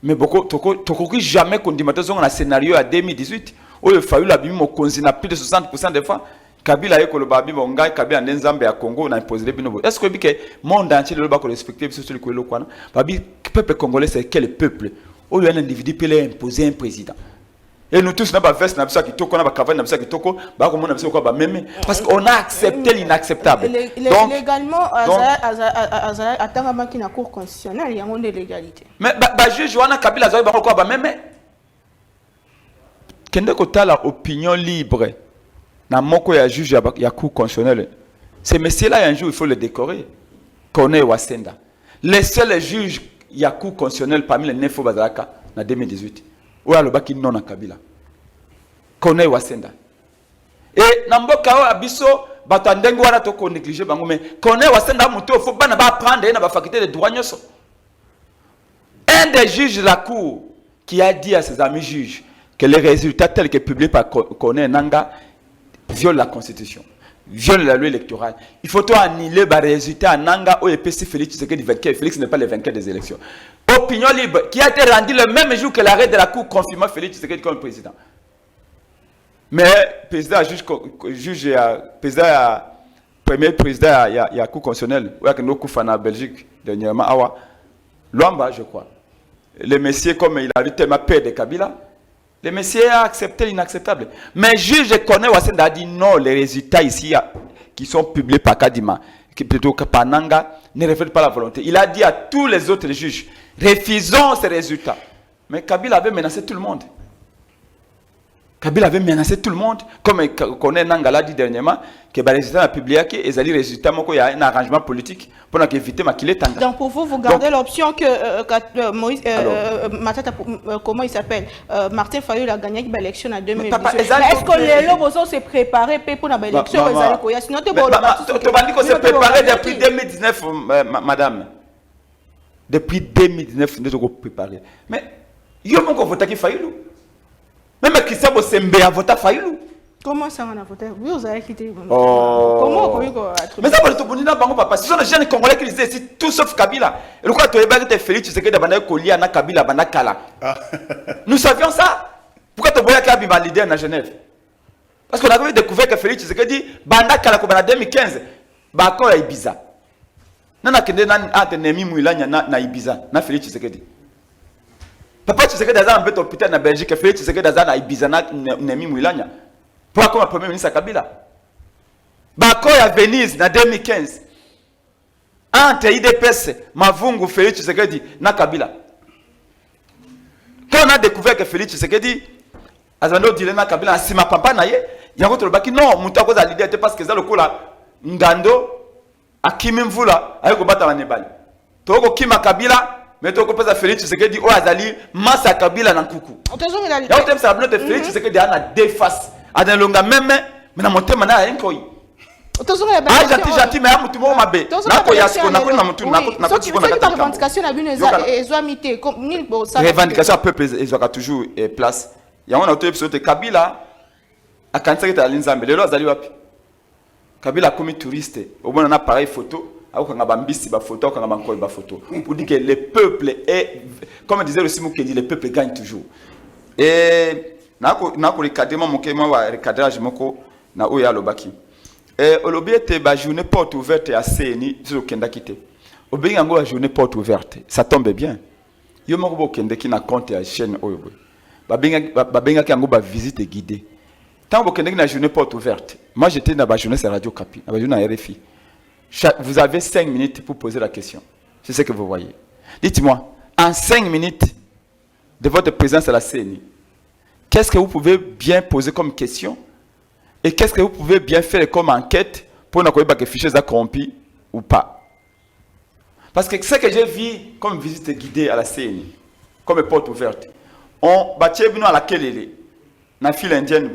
Mais beaucoup, tu jamais qu'on dit maintenant un scénario à 2018 où il fallu la bim au continent plus de 60% des fois. Kabila est kolobabi monga, Kabila n'enzambe à Congo on a imposé les binobo. Est-ce que le monde entier le bas respecter sur le kolo quoi? Babi peuple congolais c'est quel peuple? Où un individu peut imposer un président. Et nous tous, nous avons fait ça qui toko, nous avons fait ça qui toko, parce qu'on a accepté l'inacceptable. Donc, légalement, attends qui na cour constitutionnelle, il y a une légalité. Mais juge Joanna Kabila Zoé bako ba même kende kota la opinion libre na moko ya juge ya cour constitutionnelle. Ces messieurs-là un jour il faut le décorer. Kone Wasenda. Les seuls juges ya cour constitutionnelle parmi les 9 bazalaka en 2018. Ou alors baki non na Kabila. Kone Wasenda. Et namboka o abiso bato ndengo wana to ko négliger bango mais Kone Wasenda muto faut bana ba prendre na ba faculté de droit nyoso. Un des juges de la cour qui a dit à ses amis juges que les résultats tels que publiés par Kone Nanga violent la constitution, violent la loi électorale. Il faut annuler les résultats Nanga au EPC Félix Tshisekedi vainqueur. Félix n'est pas le vainqueur des élections. Opinion libre qui a été rendue le même jour que l'arrêt de la cour confirmant Félix Tshisekedi comme président. Mais le président premier président il y a coup constitutionnel ou que nous coufana en Belgique dernièrement awa Luamba je crois le monsieur comme il a dit tellement peur de Kabila le monsieur a accepté l'inacceptable mais juge connaît Wassenda a dit non les résultats ici qui sont publiés par Kadima qui plutôt que par Nanga ne reflètent pas la volonté. Il a dit à tous les autres juges refusons ces résultats mais Kabila avait menacé tout le monde. Kabila avait menacé tout le monde, comme on connaît Nanga l'a dit dernièrement, que les résultats ont publié que les résultats, il y a un arrangement politique pour éviter qu'il ait Tanga. Donc pour vous gardez l'option que Moïse, Matata, comment il s'appelle, Martin Fayulu a gagné l'élection en 2018. Est-ce que les lobos s'est préparé pour l'élection? Sinon, tu vas s'est préparé depuis 2019, madame. Depuis 2019, nous avons préparé. Mais, il y a encore voté Fayulu. Même Christian Bosembe a voté Fayulu. Comment ça on a voté? Oui, vous avez quitté. Comment mais ça, papa. Ce sont les jeunes Congolais qui disaient ici, tout sauf Kabila. Et le quoi, tu es Félix, tu sais que tu Kolia, na Kabila, na Kala. Nous savions ça. Pourquoi tu voyais qu'il y a un leader en Genève? Parce qu'on avait découvert que Félix, tu sais que dit, Banda Kala, en 2015, Bako à Ibiza. Nana Kende, Nemi Mouilanya, na Ibiza, na Félix, tu sais que dit. Papa, tu sais que dans un hôpital en Belgique, tu sais que dans un Ibiza, Nemi Mouilanya. Pourquoi comme premier ministre Kabila? Bako à Venise, en 2015. Entre IDPS, Mavungu, Félix, tu sais que dit, na Kabila. Quand on a découvert que Félix, tu sais que dit, Azano dit, na Kabila, si ma papa n'a yé, il y a un autre baki, non, mon taco a l'idée, parce que ça le coup là, Ngando, Akimimvula, avec le bâtiment Nébal. Toko Kima Kabila, mais tu as Félix, tu sais que dit, oh, Azali, Massa Kabila dans Koukou. Il y a un thème, ça va être Félix, tu sais que dit, on a deux faces. À des longues même, mais dans mon thème, on a un coï. Ah, j'attends, mais à mon tour, ma bête. Revendication à peuple, ils auront toujours place. Il y a un autre épisode de Kabila, à Kansai, à l'Inzambe, les lois, Kabila comme touriste, au moins un appareil photo. Pour dire que le peuple est, comme disait le Simon Kedi, le peuple gagne toujours. Et na recadrer recadrage moko na oya lobaki. Et olobi était ba journée porte ouverte à CNI sur kenda kité. Obenga ngo journée porte ouverte, ça tombe bien. Yo moko bo kende ki na compte ya chaîne oyo boy. Ba benga ki ngo ba visite guidée. Tant bo kende ki na journée porte ouverte. Moi j'étais dans ba journée sur Radio Kapi, na ba journée na RFI. Vous avez 5 minutes pour poser la question. C'est ce que vous voyez. Dites-moi, en 5 minutes de votre présence à la CNI, qu'est-ce que vous pouvez bien poser comme question et qu'est-ce que vous pouvez bien faire comme enquête pour ne pas que les fichiers soient corrompus ou pas? Parce que ce que j'ai vu comme visite guidée à la CNI, comme porte ouverte, on bâtit à laquelle il est, dans la file indienne,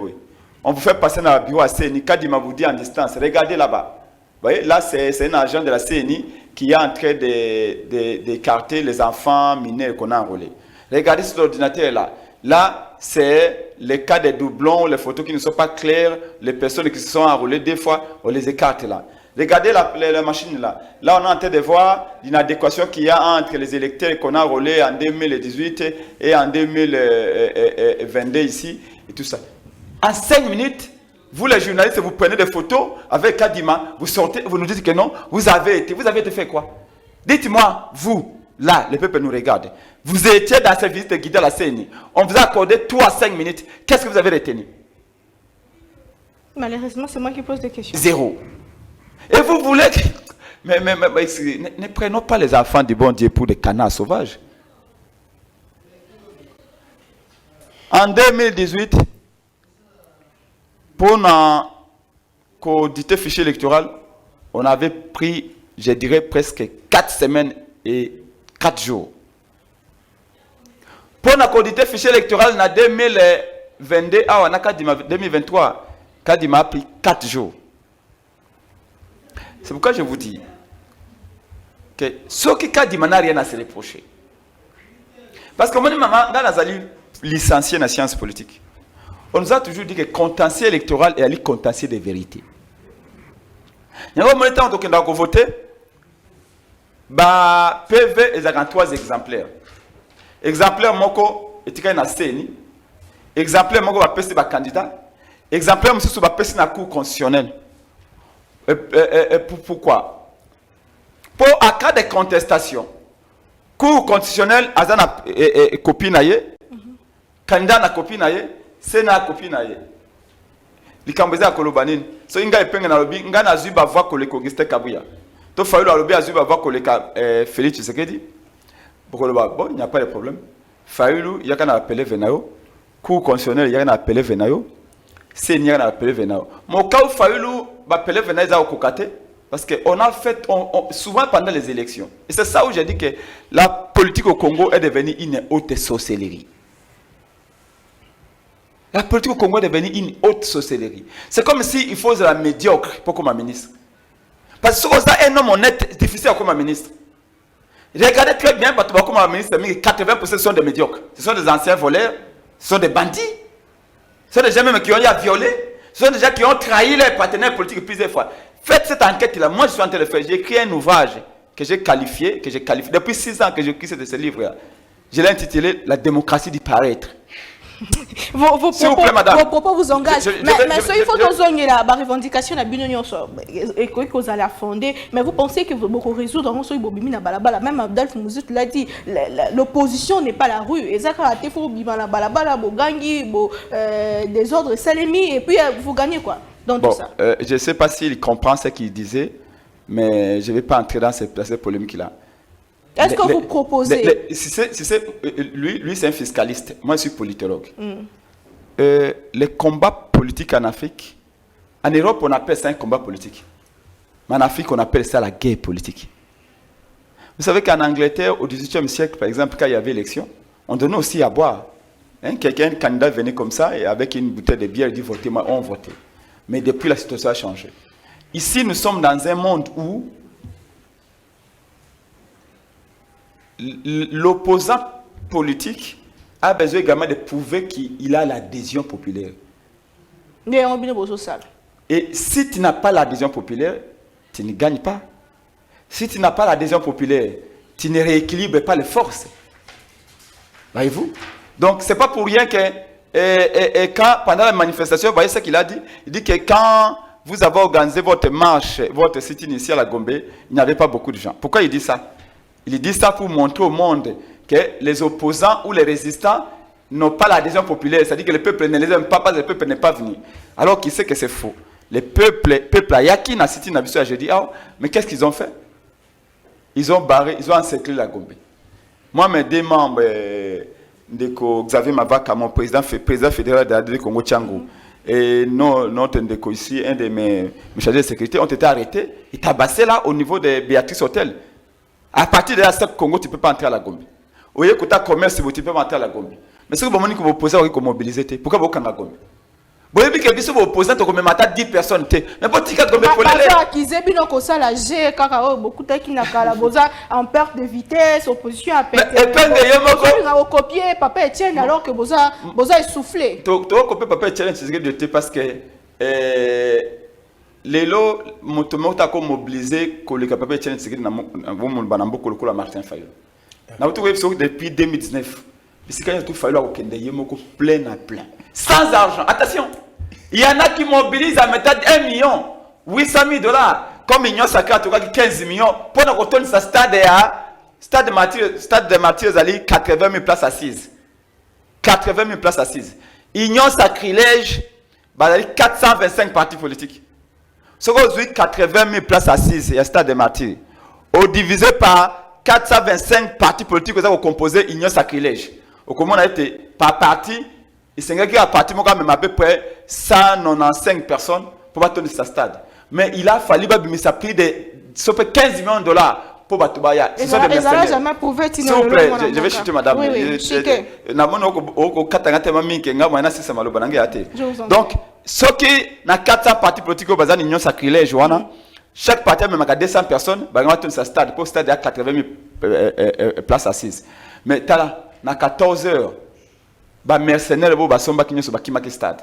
on vous fait passer dans le bureau à CNI, Kadima vous dit en distance, regardez là-bas. Vous voyez, là, c'est un agent de la CNI qui est en train d'écarter les enfants mineurs qu'on a enrôlés. Regardez sur l'ordinateur là. Là, c'est le cas des doublons, les photos qui ne sont pas claires, les personnes qui se sont enrôlées, des fois, on les écarte là. Regardez la machine là. Là, on est en train de voir l'inadéquation qu'il y a entre les électeurs qu'on a enrôlés en 2018 et en 2022 ici, et tout ça. En 5 minutes, vous les journalistes, vous prenez des photos avec Kadima, vous sortez, vous nous dites que non, vous avez été fait quoi? Dites-moi, vous, là, le peuple nous regarde. Vous étiez dans cette visite guidée à la CNI. On vous a accordé 3 à 5 minutes. Qu'est-ce que vous avez retenu? Malheureusement, c'est moi qui pose des questions. 0. Et vous voulez que... Mais ne prenons pas les enfants du bon Dieu pour des canards sauvages. En 2018, pour auditer le fichier électoral, on avait pris, je dirais, presque 4 semaines et 4 jours. Pour auditer le fichier électoral en 2022, en 2023, Kadima a pris 4 jours. C'est pourquoi je vous dis que ce qui Kadima n'a rien à se reprocher. Parce que moi, maman, dans la licencié en sciences politiques, on nous a toujours dit que le contentieux électoral est un contentieux de vérité. Il y a un moment où on a voté, PV est à 3 exemplaires. Exemplaire moko est na CNI. Exemplaire moko va passer par candidat. Exemplaire monsieur va passer na cour constitutionnelle. Pourquoi? Pour en cas de contestation, Cour constitutionnelle a une copie naïe, candidat na copie naïe, Sénat copie naïe. Likambeza kolobanine. So inga epenga na lobi, nga na zuba voix koleko Augustin Kabuya. To faulu la lobi azuba voix koleka Félix Tshisekedi. Bon, il n'y a pas de problème. Faulu, il y a qu'à appeler Venayo. Cour constitutionnelle, il y a qu'à appeler Venayo. Seigneur, il y a qu'à appeler Venayo. Mon cas où Faulu va appeler Venayo, il y a Kokate. Parce qu'on a fait, souvent pendant les élections. Et c'est ça où j'ai dit que la politique au Congo est devenue une haute sorcellerie. La politique au Congo est devenue une haute sorcellerie. C'est comme s'il faut de la médiocre pour comme un ministre. Parce que c'est un homme honnête, difficile comme un ministre. Regardez très bien, comme un ministre, 80% sont des médiocres. Ce sont des anciens voleurs, ce sont des bandits. Ce sont des gens même qui ont eu à violer. Ce sont des gens qui ont trahi leurs partenaires politiques plusieurs fois. Faites cette enquête-là. Moi, je suis en train de le faire. J'ai écrit un ouvrage que j'ai qualifié. Depuis 6 ans que j'écris ce livre-là. Je l'ai intitulé « La démocratie du paraître ». Vos propos vous engagent. Mais ce il faut que la revendication de l'Union et que vous allez fonder. Mais vous pensez que vous résoudre dans ce balabala. Même Abdel Foumouzit l'a dit, l'opposition n'est pas la rue. Et ça, il faut balabala, des ordres salémis, et puis vous gagnez quoi dans tout ça. Je ne sais pas s'il comprend ce qu'il disait, mais je ne vais pas entrer dans ces polémiques-là. Est-ce que vous proposez... Lui, c'est un fiscaliste. Moi, je suis politologue. Les combats politiques en Afrique, en Europe, on appelle ça un combat politique. Mais en Afrique, on appelle ça la guerre politique. Vous savez qu'en Angleterre, au XVIIIe siècle, par exemple, quand il y avait élection, on donnait aussi à boire. Un candidat venait comme ça, et avec une bouteille de bière, il dit « votez, moi, on votait ». Mais depuis, la situation a changé. Ici, nous sommes dans un monde où l'opposant politique a besoin également de prouver qu'il a l'adhésion populaire. Et si tu n'as pas l'adhésion populaire, tu ne gagnes pas. Si tu n'as pas l'adhésion populaire, tu ne rééquilibres pas les forces. Voyez-vous? Donc, ce n'est pas pour rien que quand, pendant la manifestation, vous voyez ce qu'il a dit? Il dit que quand vous avez organisé votre marche, votre site initial à Gombe, il n'y avait pas beaucoup de gens. Pourquoi il dit ça? Il dit ça pour montrer au monde que les opposants ou les résistants n'ont pas l'adhésion populaire. C'est-à-dire que le peuple ne les aime pas parce que le peuple n'est pas venu. Alors qu'il sait que c'est faux. Les peuples à Yaki, na City, na Bissau, j'ai dit, mais qu'est-ce qu'ils ont fait? Ils ont barré, ils ont encerclé la Gombe. Moi, mes deux membres, Xavier Mavaka, mon président fédéral de la Congo Tchangou, et notre Ndeko ici, un de mes chargés de sécurité, ont été arrêtés et tabassés là au niveau de Béatrice Hotel. À partir de là, ce Congo, tu ne peux pas entrer à la Gombe. Vous voyez que tu as commerce, tu ne peux pas entrer à la Gombe. Mais ce que vous opposez, vous mobiliser. Pourquoi vous avez la Gombe? Vous voyez que vous opposez, vous avez 10 personnes. Mais vous avez Gombe pour en perte de vitesse, opposition à perte. Vous copiez Papa Etienne alors que vous avez soufflé. Vous copiez Papa Etienne parce que les lots, motomota mobilisé que le capable de tirer na banambo ko la Martin Fayulu. Na vous trouvez depuis 2019. Ici quand tout Fayulu au Kende yemoko plein à plein. Sans argent. Attention. Il y en a qui mobilisent à méthode 1 million 800 000 $. Comme Union Sacrée a 15 millions pour nous retourner sa stade de Mathieu Zali 80 000 places assises. 80 000 places assises. Union Sacrilège 425 partis politiques. Si vous avez 80 000 places assises, il y a un stade de martyrs. Au divisé par 425 partis politiques, vous avez composé Union Sacrilège. Au comment on a été par parti, il s'est engagé à partir de à peu près 195 personnes pour battre ce stade. Mais il a fallu ça prix de 15 millions de $. Pour Batubaya. Ce sont des mercenaires. Jamais prouvé. S'il vous plaît, je vais chuter madame. Donc, ce qui na 400 partis politiques au bazar l'Union Sacrilège, chaque parti a même 200 personnes, bah on va tenir sa stade pour stade à 80 000 places assises. Mais tala na 14 heures, bah mercenaires bo basomba kinyo so bakimaki stade.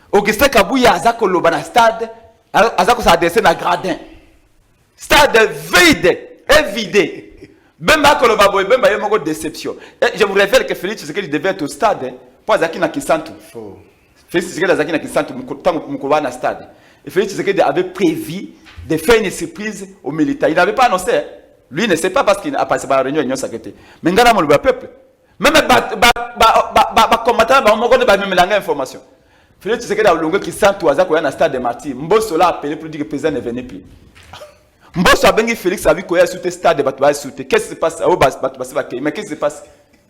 Augustin Kabuya azako loba na stade, azako sa adresse na gradin. Stade vide, vidé. Même si il y a une déception. Je vous révèle que Félix Tshisekedi devait être au stade. Pour Zaki na Kisantu. Félix Tshisekedi Zaki na Kisantu, tant que stade. Et Félix Tshisekedi avait prévu de faire une surprise aux militants. Il n'avait pas annoncé. Hein. Lui il ne sait pas parce qu'il a passé par la réunion de l'Union sacrée. Mais il a le peuple. Même les combattants, ils ont même l'information. Félix Tshisekedi a eu qui sent tout hasard dans le stade de Martyrs. Mbosso l'a appelé pour dire que le président ne venait plus. Mbosso a bien Félix a vu qu'il y a un stade de Batouba. Qu'est-ce qui se passe? Mais qu'est-ce qui se passe?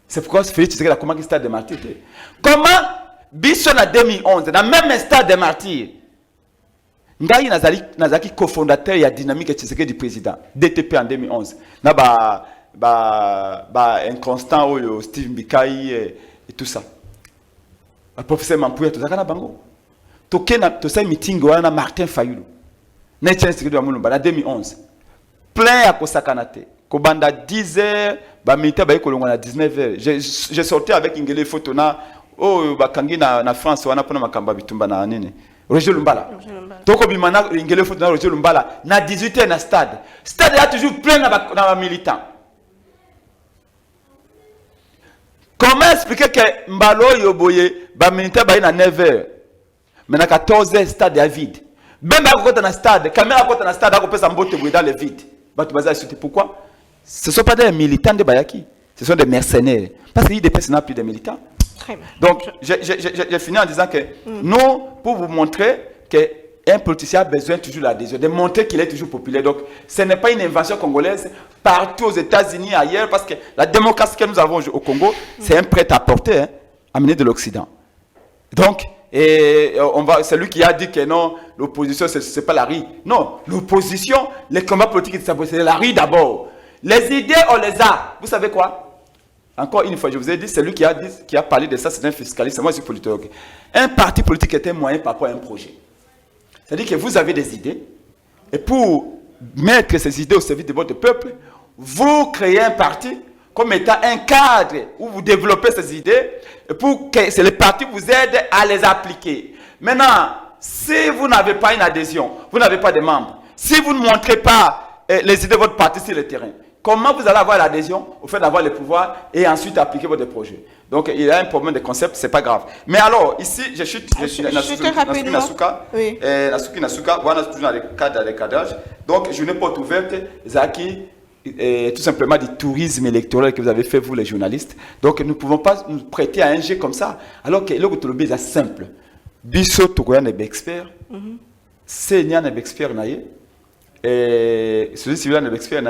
C'est pourquoi Félix Tshisekedi a commencé le stade de Martyrs. Comment Bisson en 2011, dans le même stade de Martyrs, Ngai Nazaki, cofondateur et dynamique Tshisekedi du président, DTP en 2011. N'a inconstant Steve Mbikai et tout ça. Le professeur Mampouya, tout ça, bango. Toké na to sa meeting wana Martin Fayulu. Na Etienne Tshisekedi wa Mulumba en 2011. Plein à Kosakanate. Kobanda 10h, ba militaire ba kolonga na 19h. J'ai sorti avec Ingele photo na bakangi na France wana pona makamba bitumba na nene. Roger Lumbala. Toko bimana Ingele photo na Roger Lumbala na 18h na stade. Stade a toujours plein na militants. Comment expliquer que Mbalo Yoboye, ba militaire ba na 9h, mais na 14h stade est vide. Même à côté dans stade, caméra à côté dans stade, à côté ça mbote dans le vide. Pourquoi? Ce ne sont pas des militants de Bayaki, ce sont des mercenaires. Parce qu'il y a des personnes plus de militants. Très bien. Donc, j'ai fini en disant que nous, pour vous montrer qu'un politicien a besoin toujours de l'adhésion, de montrer qu'il est toujours populaire. Donc, ce n'est pas une invention congolaise partout aux États-Unis, ailleurs, parce que la démocratie que nous avons au Congo, c'est un prêt-à-porter, hein, amené de l'Occident. Donc, c'est lui qui a dit que non, l'opposition, ce n'est pas la rue. Non, l'opposition, les combats politiques, c'est la rue d'abord. Les idées, on les a. Vous savez quoi? Encore une fois, je vous ai dit, c'est lui qui a parlé de ça, c'est un fiscaliste, moi je suis politologue. Un parti politique est un moyen par rapport à un projet. C'est-à-dire que vous avez des idées, et pour mettre ces idées au service de votre peuple, vous créez un parti comme étant un cadre où vous développez ces idées, et pour que les partis vous aident à les appliquer. Maintenant, si vous n'avez pas une adhésion, vous n'avez pas de membres, si vous ne montrez pas les idées de votre parti sur le terrain, comment vous allez avoir l'adhésion au fait d'avoir le pouvoir et ensuite appliquer votre projet? Donc, il y a un problème de concept, ce n'est pas grave. Mais alors, ici, je chute Nasuki Nasuka. Oui. Nasuki Nasuka, voilà, toujours dans le cadre de cadrage. Donc, je n'ai pas ouverte, Zaki, tout simplement du tourisme électoral que vous avez fait, vous les journalistes. Donc, nous ne pouvons pas nous prêter à un jeu comme ça. Alors que le Goutoulobé est simple. Bisso, Togoyan est expert. Seigneur est expert. Et celui civil est expert.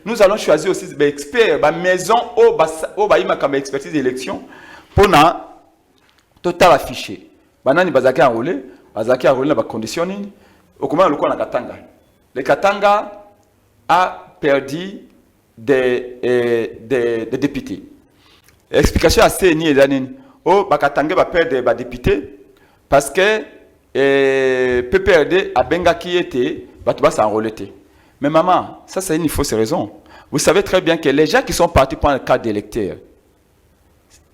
Nous allons choisir aussi des experts, des maisons où il y a une expertise d'élection pour total affiché. Banani bazaki enrôlé na conditions. Au comment le Katanga. Le Katanga a perdu des députés. Explication assez ni et Katanga va perdre des députés parce que PPRD a benga qui était, va s'enrôler. Mais maman, ça c'est une fausse raison. Vous savez très bien que les gens qui sont partis pour un cadre d'électeur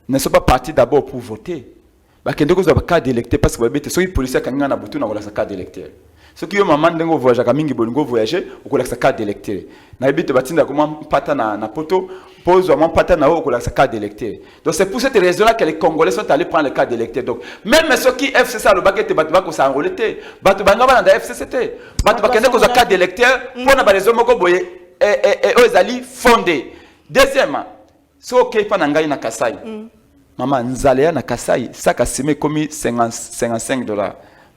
ne sont pas partis d'abord pour voter. Bah quand vous avez un cadre d'électeur parce que vous avez des policiers qui ont un bouton dans le cadre d'électeur. Ceux qui ont maman dengo voyage kamingi bolingo voyager au kola sa carte d'électeur. Na ebite batinda comment pata na poto pose vraiment pata na au kola sa carte d'électeur. Donc c'est pour cette raison là que les Congolais sont allés prendre le carte d'électeur. Donc même ceux qui FCC le baguette batba ko sa enrôler batu banga bana da FCCT batu bakende ko sa carte d'électeur pour na ba raison moko boye et eux ali fondé. Deuxièmement, so OK pa na ngai na Kasai. Maman nzalea na Kasai ça kasime komi $55.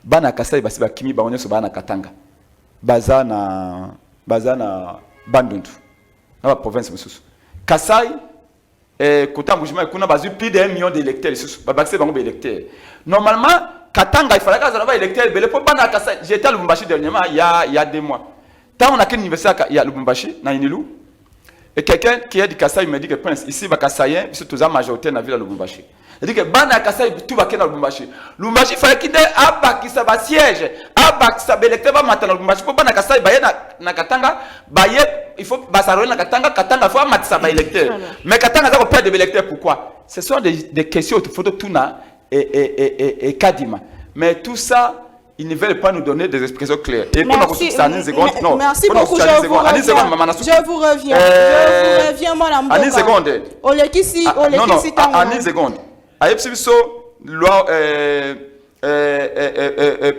Bana Kasai basi bakimi baonye so bana Katanga bazana Bandundu na la province mususu Kasai kutambujima kuna bazu plus de 1 million d'électeurs mususu babakse bango électeurs. Normalement Katanga il fallait que ça va électeurs bele pour bana Kasai. J'étais à Lubumbashi dernièrement il y a 2 mois. Tant on a qu'une université il y a Lubumbashi na Inilu et quelqu'un qui est du Kasai me dit que prince ici ba Kasayen biso toza majorité na ville de Lubumbashi. C'est-à-dire que bana Kasai tout va kena Lubumbashi. Lubumbashi fallait qu'il ait abakisa ba siège, abakisa électeur ba matana Lubumbashi pour bana Kasai baye na Katanga, baye il faut basarole na Katanga faut matisa ba électeur. Mais Katanga ça perdre de électeurs pourquoi? Ce sont des questions il faut tout na et Kadima. Mais tout ça ils ne veulent pas nous donner des expressions claires. Et merci, merci beaucoup. Je vous reviens, madame. En une seconde. Non, en une seconde. Aïe, loi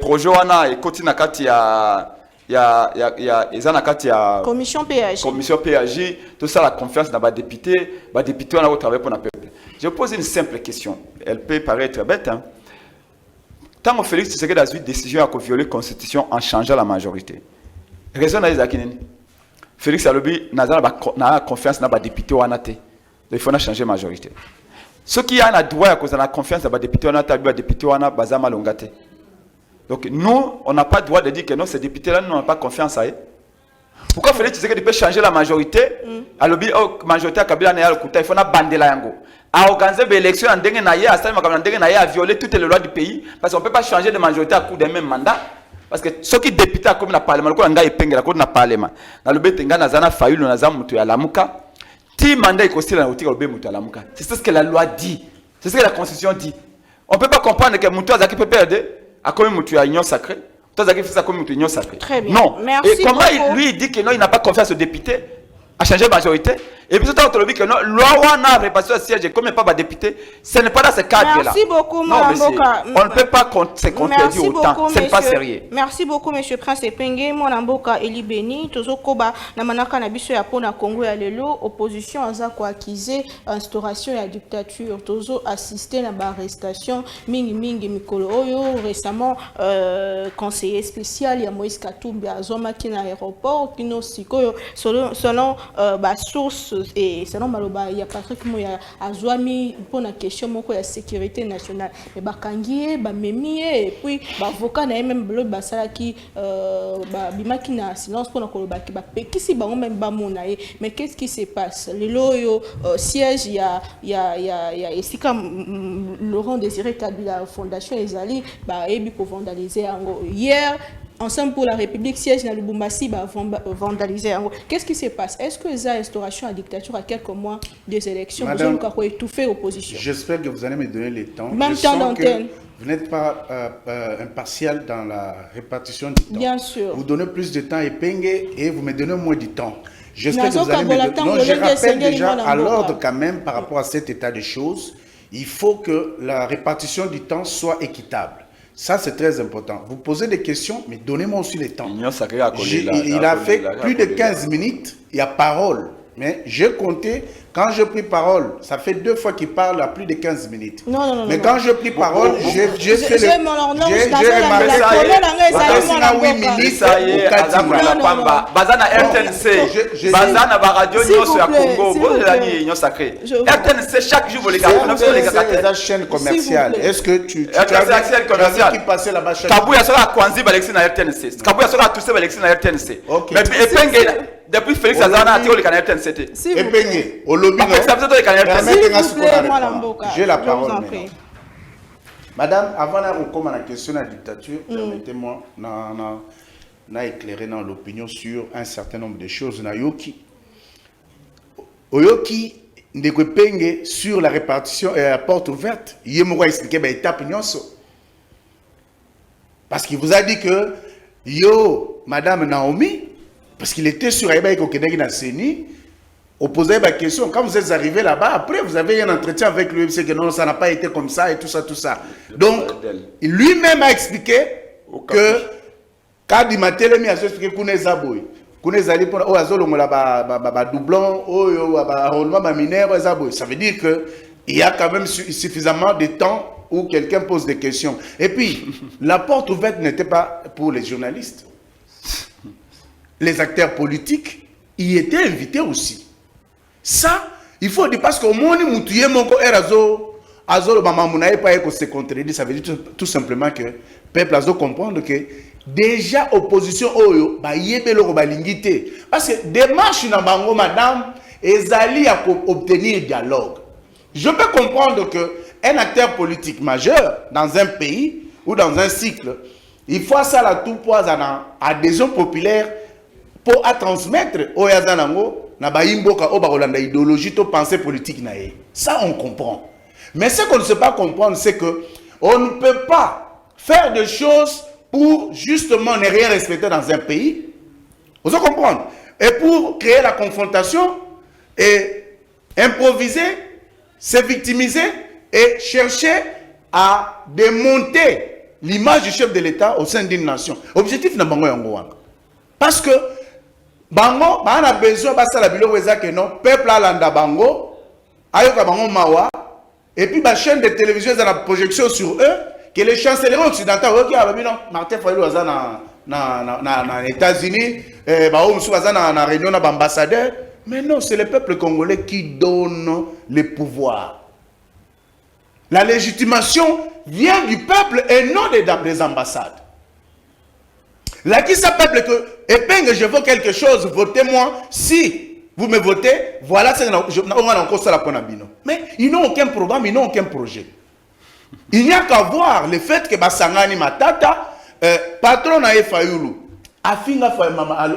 projet wana ekoti na kati ya eza na kati ya commission PAJ tout ça la confiance dans les députés wana au travail pour le peuple. Je pose une simple question, elle peut paraître bête hein. Tant que Félix Tshisekedi a eu décision à violer la constitution en changeant la majorité. Raison na ezaki nini? Félix alobi na confiance na ba député wana te. Il faut changer la majorité. Ceux qui ont le droit à cause de la confiance dans les députés wana ta député wana bazama longate. Donc nous, on n'a pas le droit de dire que non, ces députés-là n'ont pas confiance à eux. Pourquoi Félix Tshisekedi peut changer la majorité? À l'objet la majorité à Kabila n'a il faut bander la yango. À organiser des élections en dengue naïe, à à violer toutes les lois du pays, parce qu'on ne peut pas changer de majorité à coup d'un même mandat. Parce que ceux qui députés comme le parlement, le Congo est pengé, le parlement. Dans le Bétenga, Nazana Fayulu, Nazam Moutou Alamuka, ti mandat est costé dans le Obé Moutou Alamuka. C'est ce que la loi dit. C'est ce que la Constitution dit. On ne peut pas comprendre que Moutou Azaki peut perdre. À combien Moutou a union sacrée? Toi, Zaki fait ça comme union sacrée. Très bien. Non. Merci. Et comment beaucoup. lui il dit que non, il n'a pas confiance aux députés à changer la majorité? Et puis tout à l'heure, que non, loi n'a réparti le siège comme pas député. Ce n'est pas dans ce cadre-là. Merci beaucoup, non, Mboka. On ne peut pas se contredire autant. Ce n'est pas sérieux. Merci beaucoup, Monsieur Prince Epenge. Mon Mboka Eli Beni. Tozo Koba na manaka na biso ya pona Congo ya lelo. Opposition aza ko accuser instauration ya dictature. Tozo assister na ba arrestation mingi mikolo oyo récemment conseiller spécial ya Moïse Katumbi azoma ki na aéroport kino sikoyo selon ba source et selon Maloba il y a Patrick Moya azwami pour la question moko ya sécurité nationale et bakangié ba memie et puis ba avocat na même bleu basala ki ba bimaki na silence pour na koloba ki ba pekisi bango même ba monaye. Mais qu'est-ce qui se passe le loyo siège ya esika Laurent Désiré Kabila fondation ezali ba ebi ko vandaliser ango hier. Ensemble pour la République, siège dans le Lubumbashi, vandalisé. Qu'est-ce qui se passe? Est-ce que ça instauration à dictature à quelques mois des élections, vous avez étouffé l'opposition? J'espère que vous allez me donner le temps. Même temps d'antenne. Vous n'êtes pas impartial dans la répartition du temps. Bien sûr. Vous donnez plus de temps et Penge et vous me donnez moins de temps. J'espère que vous allez me donner... Non, je rappelle déjà à l'ordre quand même par rapport à cet état de choses. Il faut que la répartition du temps soit équitable. Ça, c'est très important. Vous posez des questions, mais donnez-moi aussi le temps. Il a fait plus de 15 minutes, il y a parole. Mais j'ai compté, quand je pris parole, ça fait 2 fois qu'il parle à plus de 15 minutes. Non. Mais quand je pris parole, j'ai fait j'ai remarqué ça. 8 minutes. Ça y est, Bazana RTNC, Bazana Radio Nyos à Congo, Nyos sacré. RTNC chaque jour, les gars, c'est la chaîne commerciale. Est-ce que tu as qui passait là-bas chaque jour? Kabouya sera à Kwanzi, Alexis na RTNC. Kabouya sera à Toussé, Alexis na RTNC. Mais depuis Félix Azana a tiré le canal RTNC. Et Peigné, au lobby, j'ai la parole. Madame, avant de commencer la question de la dictature, permettez-moi d'éclairer dans l'opinion sur un certain nombre de choses. Oyoki, Ndekwe sur la répartition et la porte ouverte, il m'a expliqué l'étape. Parce qu'il vous a dit que, Madame Naomi, parce qu'il était sur Aïbaï Kokedek dans CENI, opposé la question. Quand vous êtes arrivé là-bas, après vous avez eu un entretien avec lui, c'est que non, ça n'a pas été comme ça et tout ça, tout ça. Donc, lui-même a expliqué que quand il m'a télé, il a expliqué qu'on est zaboui. Qu'on est allé pour doublon, ça veut dire qu'il y a quand même suffisamment de temps où quelqu'un pose des questions. Et puis, la porte ouverte n'était pas pour les journalistes. Les acteurs politiques y étaient invités aussi. Ça, il faut dire parce que mon moutouye mon ko erazo azolo mama munaye pas que se contredit, ça veut dire tout simplement que peuple azo comprendre que déjà opposition oyo ba yebelo ko balingité parce que démarche na bango madame ezali à obtenir dialogue. Je peux comprendre que un acteur politique majeur dans un pays ou dans un cycle, il faut ça la tout poids à adhésion populaire pour transmettre au Yazanango, na baimboka o bakolanda idéologie to pensée politique nae. Ça on comprend. Mais ce qu'on ne sait pas comprendre, c'est que on ne peut pas faire des choses pour justement ne rien respecter dans un pays. Vous allez comprendre. Et pour créer la confrontation et improviser, se victimiser et chercher à démonter l'image du chef de l'État au sein d'une nation. Objectif na bango yango wana. Parce que bango ba na besoin ba sala biloko ezake non peuple alanda bango ayoka bango mawa et puis ba chaîne de télévision za la projection sur eux que les chanceliers occidentaux OK ba bino Martin Fayulu aza na États-Unis ba o musu aza na réunion na ambassadeur. Mais non, c'est le peuple congolais qui donne le pouvoir. La légitimation vient du peuple et non des ambassades. Là, qui s'appelle que, épingle, je veux quelque chose, votez-moi. Si vous me votez, voilà, on a encore ça la Ponabino. Mais ils n'ont aucun programme, ils n'ont aucun projet. Il n'y a qu'à voir le fait que Basangani Matata, patron na Fayulu, Afinga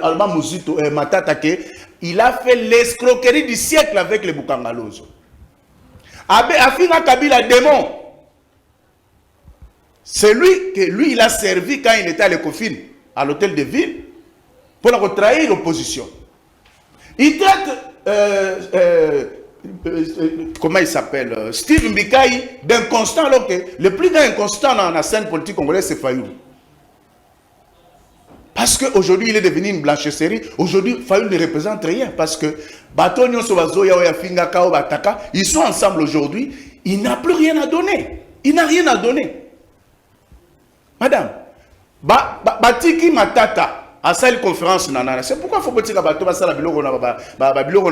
Alba Muzito Matata, il a fait l'escroquerie du siècle avec les Bukangalozo. Afinga Kabila démon. C'est lui que lui il a servi quand il était à l'Ecofin, à l'hôtel de ville, pour trahir l'opposition. Il traite, comment il s'appelle, Steve Mbikaï d'inconstant, alors que le plus grand inconstant dans la scène politique congolaise, c'est Fayulu. Parce qu'aujourd'hui, il est devenu une blanchisserie. Aujourd'hui, Fayulu ne représente rien. Parce que Batonio Sobazo, Yaoya Finga, Kao, Bataka, ils sont ensemble aujourd'hui. Il n'a plus rien à donner. Il n'a rien à donner. Madame, Batiki Matata, à cette conférence, c'est pourquoi il faut que Bato Basala Biloko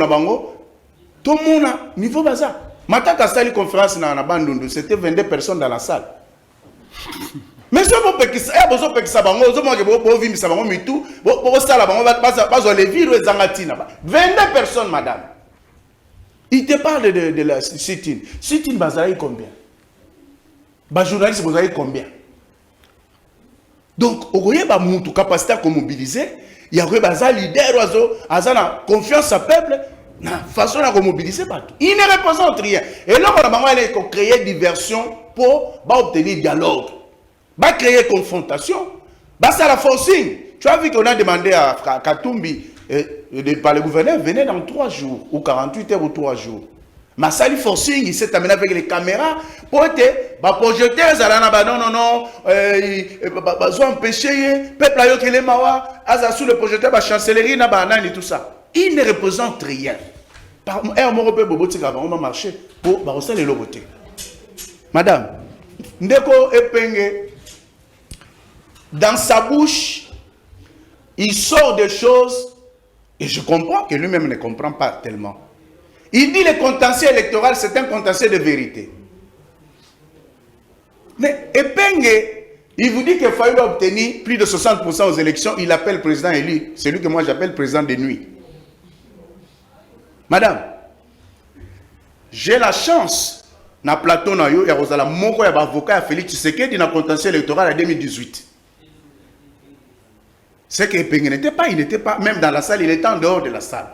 na Bango. Tout le monde, niveau baza. Matata, à cette conférence, c'était 22 personnes dans la salle. Mais si vous avez besoin de ça, vous avez besoin de 22 personnes, madame. Il te parle de la sit-in. Sit-in, vous avez combien? Les journalistes, vous avez combien? Donc, vous avez une capacité à mobiliser. Il y a un leader, il a confiance à peuple. La façon de mobiliser partout. Il ne représente rien. Et là, on a créé diversion pour obtenir dialogue. Va créer confrontation. Bah c'est la forcing. Tu as vu qu'on a demandé à Katumbi par le gouverneur, venez dans 3 jours ou 48 heures ou 3 jours. Mais ça lui forcing, il s'est amené avec les caméras pour être projeté non ils ont empêché peuple ayo que les mawa aza sous le projecteur la chancellerie na banane et tout ça. Il ne représente rien. Par un mot peu bobotika on va marcher pour barossa les loboté. Madame, ndeko epenge dans sa bouche, il sort des choses, et je comprends que lui-même ne comprend pas tellement. Il dit le contentieux électoral, c'est un contentieux de vérité. Mais Epenge, il vous dit que Fayulu a obtenu plus de 60% aux élections, il appelle président élu, celui que moi j'appelle président de nuit. Madame, j'ai la chance, na plateau na yo, il y a moko ya avocat Félix Tshisekedi dans le contentieux électoral en 2018. C'est que Epenge n'était pas, même dans la salle, il était en dehors de la salle.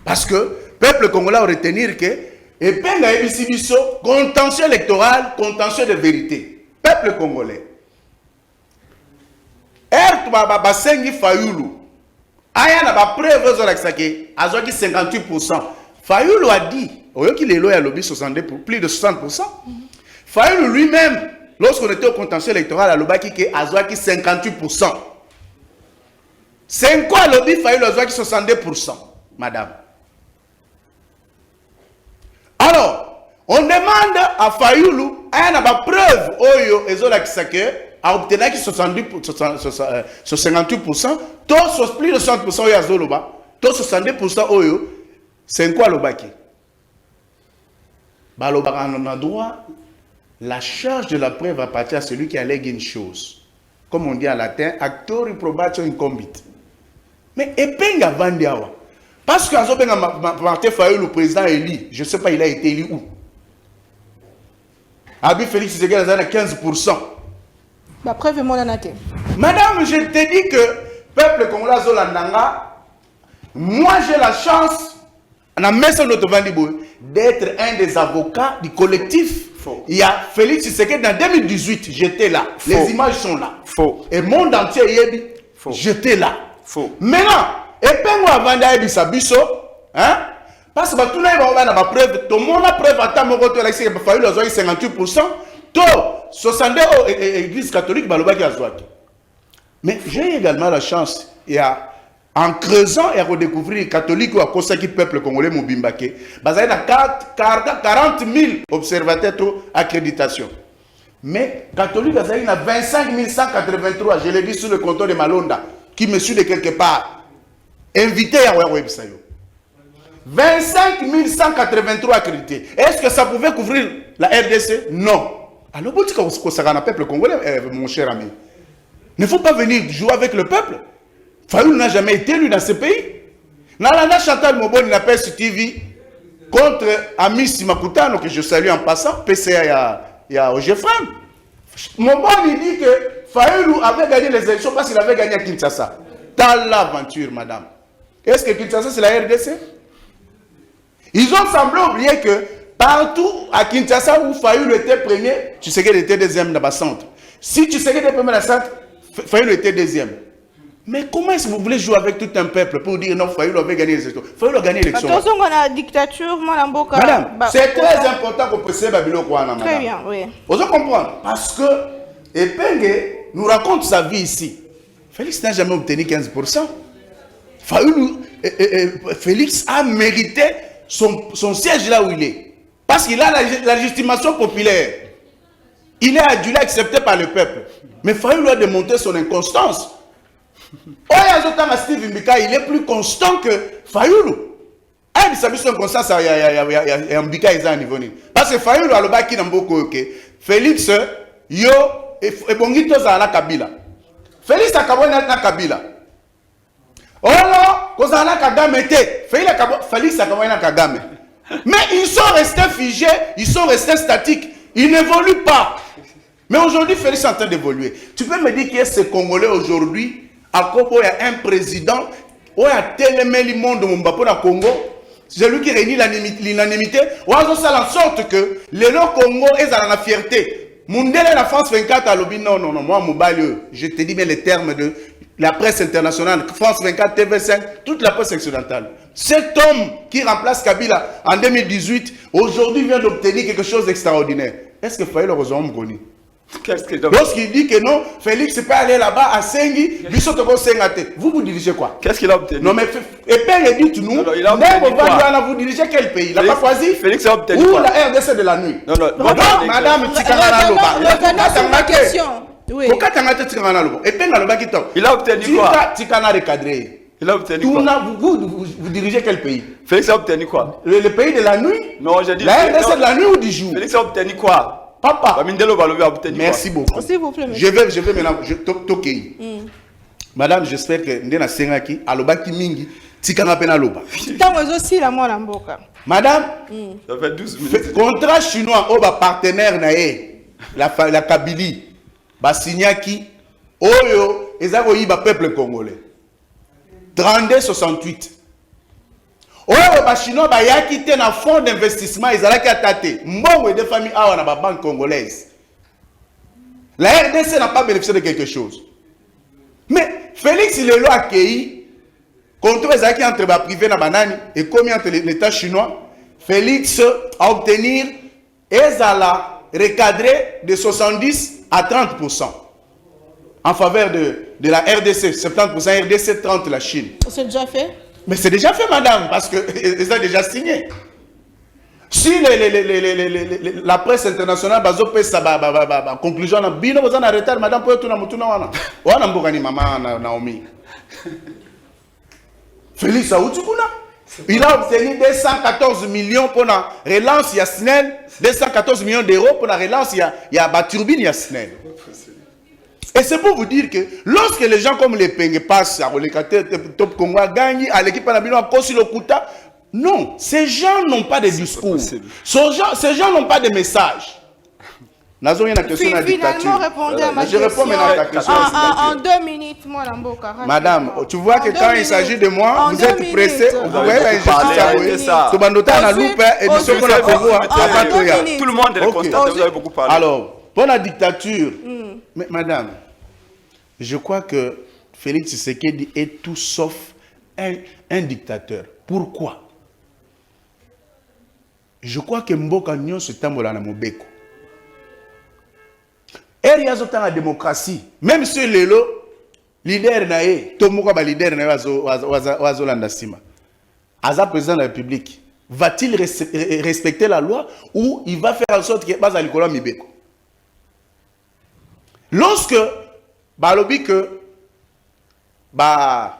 Parce que le peuple congolais a retenir que Epenge a émis contentieux électoral, contentieux de vérité. Peuple congolais. Basengi Fayulu. Aya na ba preuve zo lakisaki, azoki 58%. Fayulu a dit, qu'il est loin à lobby 62 pour plus de 60%. Fayulu lui-même, lorsqu'on était au contentieux électoral à Lobaki, que azoki 58%. C'est quoi le lobby Fayulu a 62%, madame? Alors, on demande à Fayulu, il y a une preuve, a obtenu 58%, tous plus de 60%, il y a 62%, c'est quoi le baki? On a droit, la charge de la preuve appartient à celui qui allègue une chose. Comme on dit en latin, actor probatio incombit. Mais Epenge a vendu. Parce que Martin Fayulu, le président élu, je ne sais pas, il a été élu où? Abi Félix Tshisekedi a 15%. Madame, je te dis que peuple congolais Zolandanga, moi j'ai la chance d'être un des avocats du collectif. Faux. Il y a Félix Tshisekedi en 2018, j'étais là. Faux. Les images sont là. Faux. Et le monde entier, j'étais là. Faux. Maintenant, Epenge a vendu à Ebisabiso, hein? Parce que tout le monde a preuve, tout le monde a preuve à ta moroto, il a 58%. 62 église catholique balobaki azwaki. Mais j'ai également la chance, en creusant et à redécouvrir catholique ou à Kosaki peuple congolais Mobimbake, basé dans 40 000 observateurs accréditation. Mais catholique, il y a 25 183, je l'ai dit sur le compteur de Malonda, qui me suit de quelque part, invité à Websayo. 25 183 accrédités. Est-ce que ça pouvait couvrir la RDC? Non. Alors, vous dites que c'est un peuple congolais, mon cher ami. Il ne faut pas venir jouer avec le peuple. Fayoulou n'a jamais été élu dans ce pays. Nalanda Chantal Moboni n'a pas sur TV contre Amis Makutano, que je salue en passant, PCA et à OGFRAM. Moboni dit que Fayoulou avait gagné les élections parce qu'il avait gagné à Kinshasa. Dans l'aventure, madame. Est-ce que Kinshasa, c'est la RDC? Ils ont semblé oublier que partout à Kinshasa où Fayoulou était premier, tu sais qu'il était deuxième dans le centre. Si tu sais qu'il était premier dans le centre, Fayoulou était deuxième. Mais comment est-ce que vous voulez jouer avec tout un peuple pour dire non, Fayoulou avait gagné les élections? Fayoulou a gagné l'élection. Attention, on a la dictature, madame, c'est très important qu'on puisse Babylone quoi, madame. Très bien, oui. Vous comprenez? Parce que Epenge nous raconte sa vie ici. Félix n'a jamais obtenu 15%. Fayoulou, Félix a mérité son siège là où il est. Parce qu'il a la légitimation populaire. Il est adulé, accepté par le peuple. Mais Fayoulou a démontré son inconstance. Steve Mbika, il est plus constant que Fayoulou. Il s'agit de son constance, il y a Mbika à niveau. Parce que Fayoulou a le bas qui n'a beaucoup que Félix, yo, et Bongito à la Kabila. Félix a Kabila na Kabila. Oh là, quand on a Kagame, Félix a Kabila na Kagame. Mais ils sont restés figés, ils sont restés statiques, ils n'évoluent pas. Mais aujourd'hui, Félix est en train d'évoluer. Tu peux me dire qui est ce Congolais aujourd'hui? À Kobo, il y a un président, il y a tellement le monde au Congo, c'est lui qui réunit l'unanimité, on a fait en sorte que le Congo est dans la fierté. Mundele la France 24 a lobby, non, moi, Moubalio, je te dis bien les termes de la presse internationale, France 24, TV5, toute la presse occidentale. Cet homme qui remplace Kabila en 2018, aujourd'hui vient d'obtenir quelque chose d'extraordinaire. Est-ce que Fayoulou a connu? Lorsqu'il dit que non, Félix peut aller là-bas à Sengi, vous dirigez quoi? Qu'est-ce qu'il a obtenu? Non mais Epeng dites-nous, vous dirigez quel pays? Il n'a pas choisi? Félix a obtenu ou quoi? la RDC de la nuit? Non, madame Tikana Loba. Il a obtenu quoi? Tikana recadré. Il a obtenu quoi? Vous dirigez quel pays? Félix a obtenu quoi? Le pays de la nuit? Non, j'ai dit. La RDC de la nuit ou du jour? Félix a obtenu quoi? Papa. Merci beaucoup. S'il vous plaît, je vais maintenant. Madame, j'espère que Ndena Sengaki, Alobaki Mingi, Tikana Penaloba. Madame, ça fait 12 minutes. Contrat chinois, Oba partenaire nae, la Kabylie, Basignaki, Oyo, Ezako Iba peuple congolais. 32-68. Les Chinois ont quitté un fonds d'investissement, ils ont attaqué. Mbongo des familles dans la banque congolaise. La RDC n'a pas bénéficié de quelque chose. Mais Félix Lelo a accueilli, contre les acquis entre les privés et commis entre l'État chinois, Félix a obtenu recadré de 70 à 30% en faveur de la RDC, 70% RDC, 30% la Chine. C'est déjà fait? Mais c'est déjà fait, madame, parce qu'ils ont déjà signé. Si la presse internationale a fait sa conclusion, vous en arrêtez, madame, pour tout le monde. Naomi. Félix Aoutoukuna. Il a obtenu 214 millions pour la relance Yasnel, 214 millions d'euros pour la relance Turbine Yasnel. Et c'est pour vous dire que lorsque les gens comme les Penge passent à Top Congo gagnent à l'équipe à Kosi Lokuta, non, ces gens n'ont pas de discours. Ces gens n'ont pas de message. Finalement, répondez à ma question. Je réponds maintenant à ta question. En 2 minutes, moi, madame, tu vois que quand il s'agit de moi, vous êtes pressé. Vous voyez l'injustice à Tout le monde le constate, vous avez beaucoup parlé. Alors, pour la dictature, mais madame, je crois que Félix Tshisekedi est tout sauf un dictateur. Pourquoi? Je crois que Mboka Nyon se tambola na Mobeko. il y a la démocratie. Même si le leader nae, tout le monde est leader nae wazolanda sima. Aza président de la République, va-t-il respecter la loi ou il va faire en sorte que basa likolo mibeko? Lorsque balobi que baza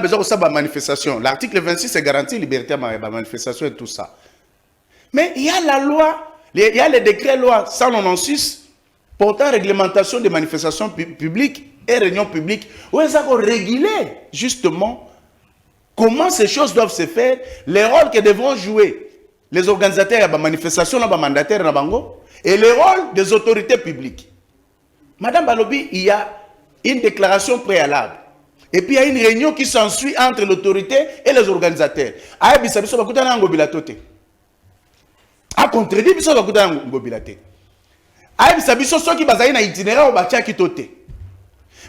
besoin de ça manifestation, l'article 26 est garanti liberté de manifestation et tout ça. Mais il y a la loi, il y a le décret loi 196 portant réglementation des manifestations publiques et réunions publiques où ils ont régulé justement comment ces choses doivent se faire, les rôles que devront jouer les organisateurs de manifestations, les mandataires et les rôles des autorités publiques. Madame Balobi, il y a une déclaration préalable. Et puis il y a une réunion qui s'ensuit entre l'autorité et les organisateurs. A contredit biso bakuta ngobila te. Ayebisa biso soki bazali na itinéraire o batiaki tote.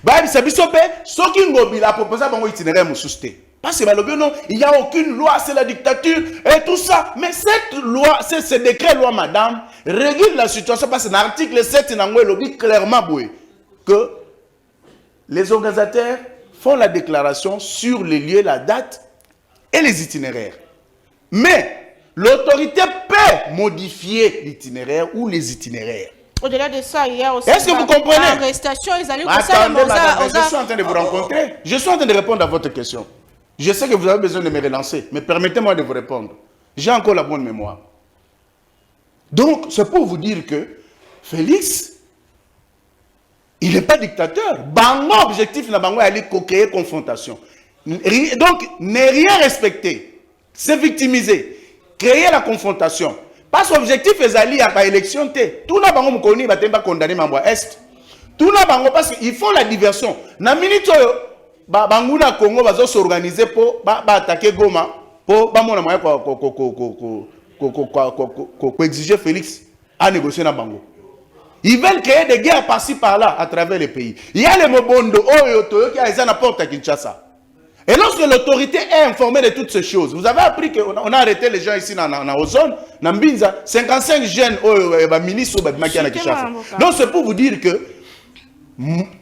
Bayebisa biso pe soki ngobila proposa bango itinéraire mosusu te. Parce que balobi non, il n'y a aucune loi, c'est la dictature et tout ça. Mais cette loi, c'est ce décret loi madame, régule la situation parce que l'article 7 nango lobi clairement que les organisateurs font la déclaration sur les lieux, la date et les itinéraires. Mais l'autorité peut modifier l'itinéraire ou les itinéraires. Au-delà de ça, il y a aussi est-ce que vous comprenez? Arrestation, Attendez, madame, je suis en train de vous rencontrer. Je suis en train de répondre à votre question. Je sais que vous avez besoin de me relancer, mais permettez-moi de vous répondre. J'ai encore la bonne mémoire. Donc, c'est pour vous dire que Félix, il n'est pas dictateur. Bango objectif n'a pas aller co-créer confrontation. Donc, ne rien respecter, se victimiser. Créer la confrontation. Parce que l'objectif est d'aller à l'élection. Tout le monde va condamner Mamboa Est. Tout le monde parce qu'ils font la diversion. Na minute Banguna Congo va s'organiser pour attaquer Goma pour exiger Félix à négocier na Bango. Ils veulent créer des guerres par-ci par-là à travers les pays. Il y a les Mobondo qui a la porte à Kinshasa. Et lorsque l'autorité est informée de toutes ces choses, vous avez appris qu'on a arrêté les gens ici dans Ozone, dans Mbinza, 55 jeunes ministres de Kinshasa. Donc c'est pour vous dire que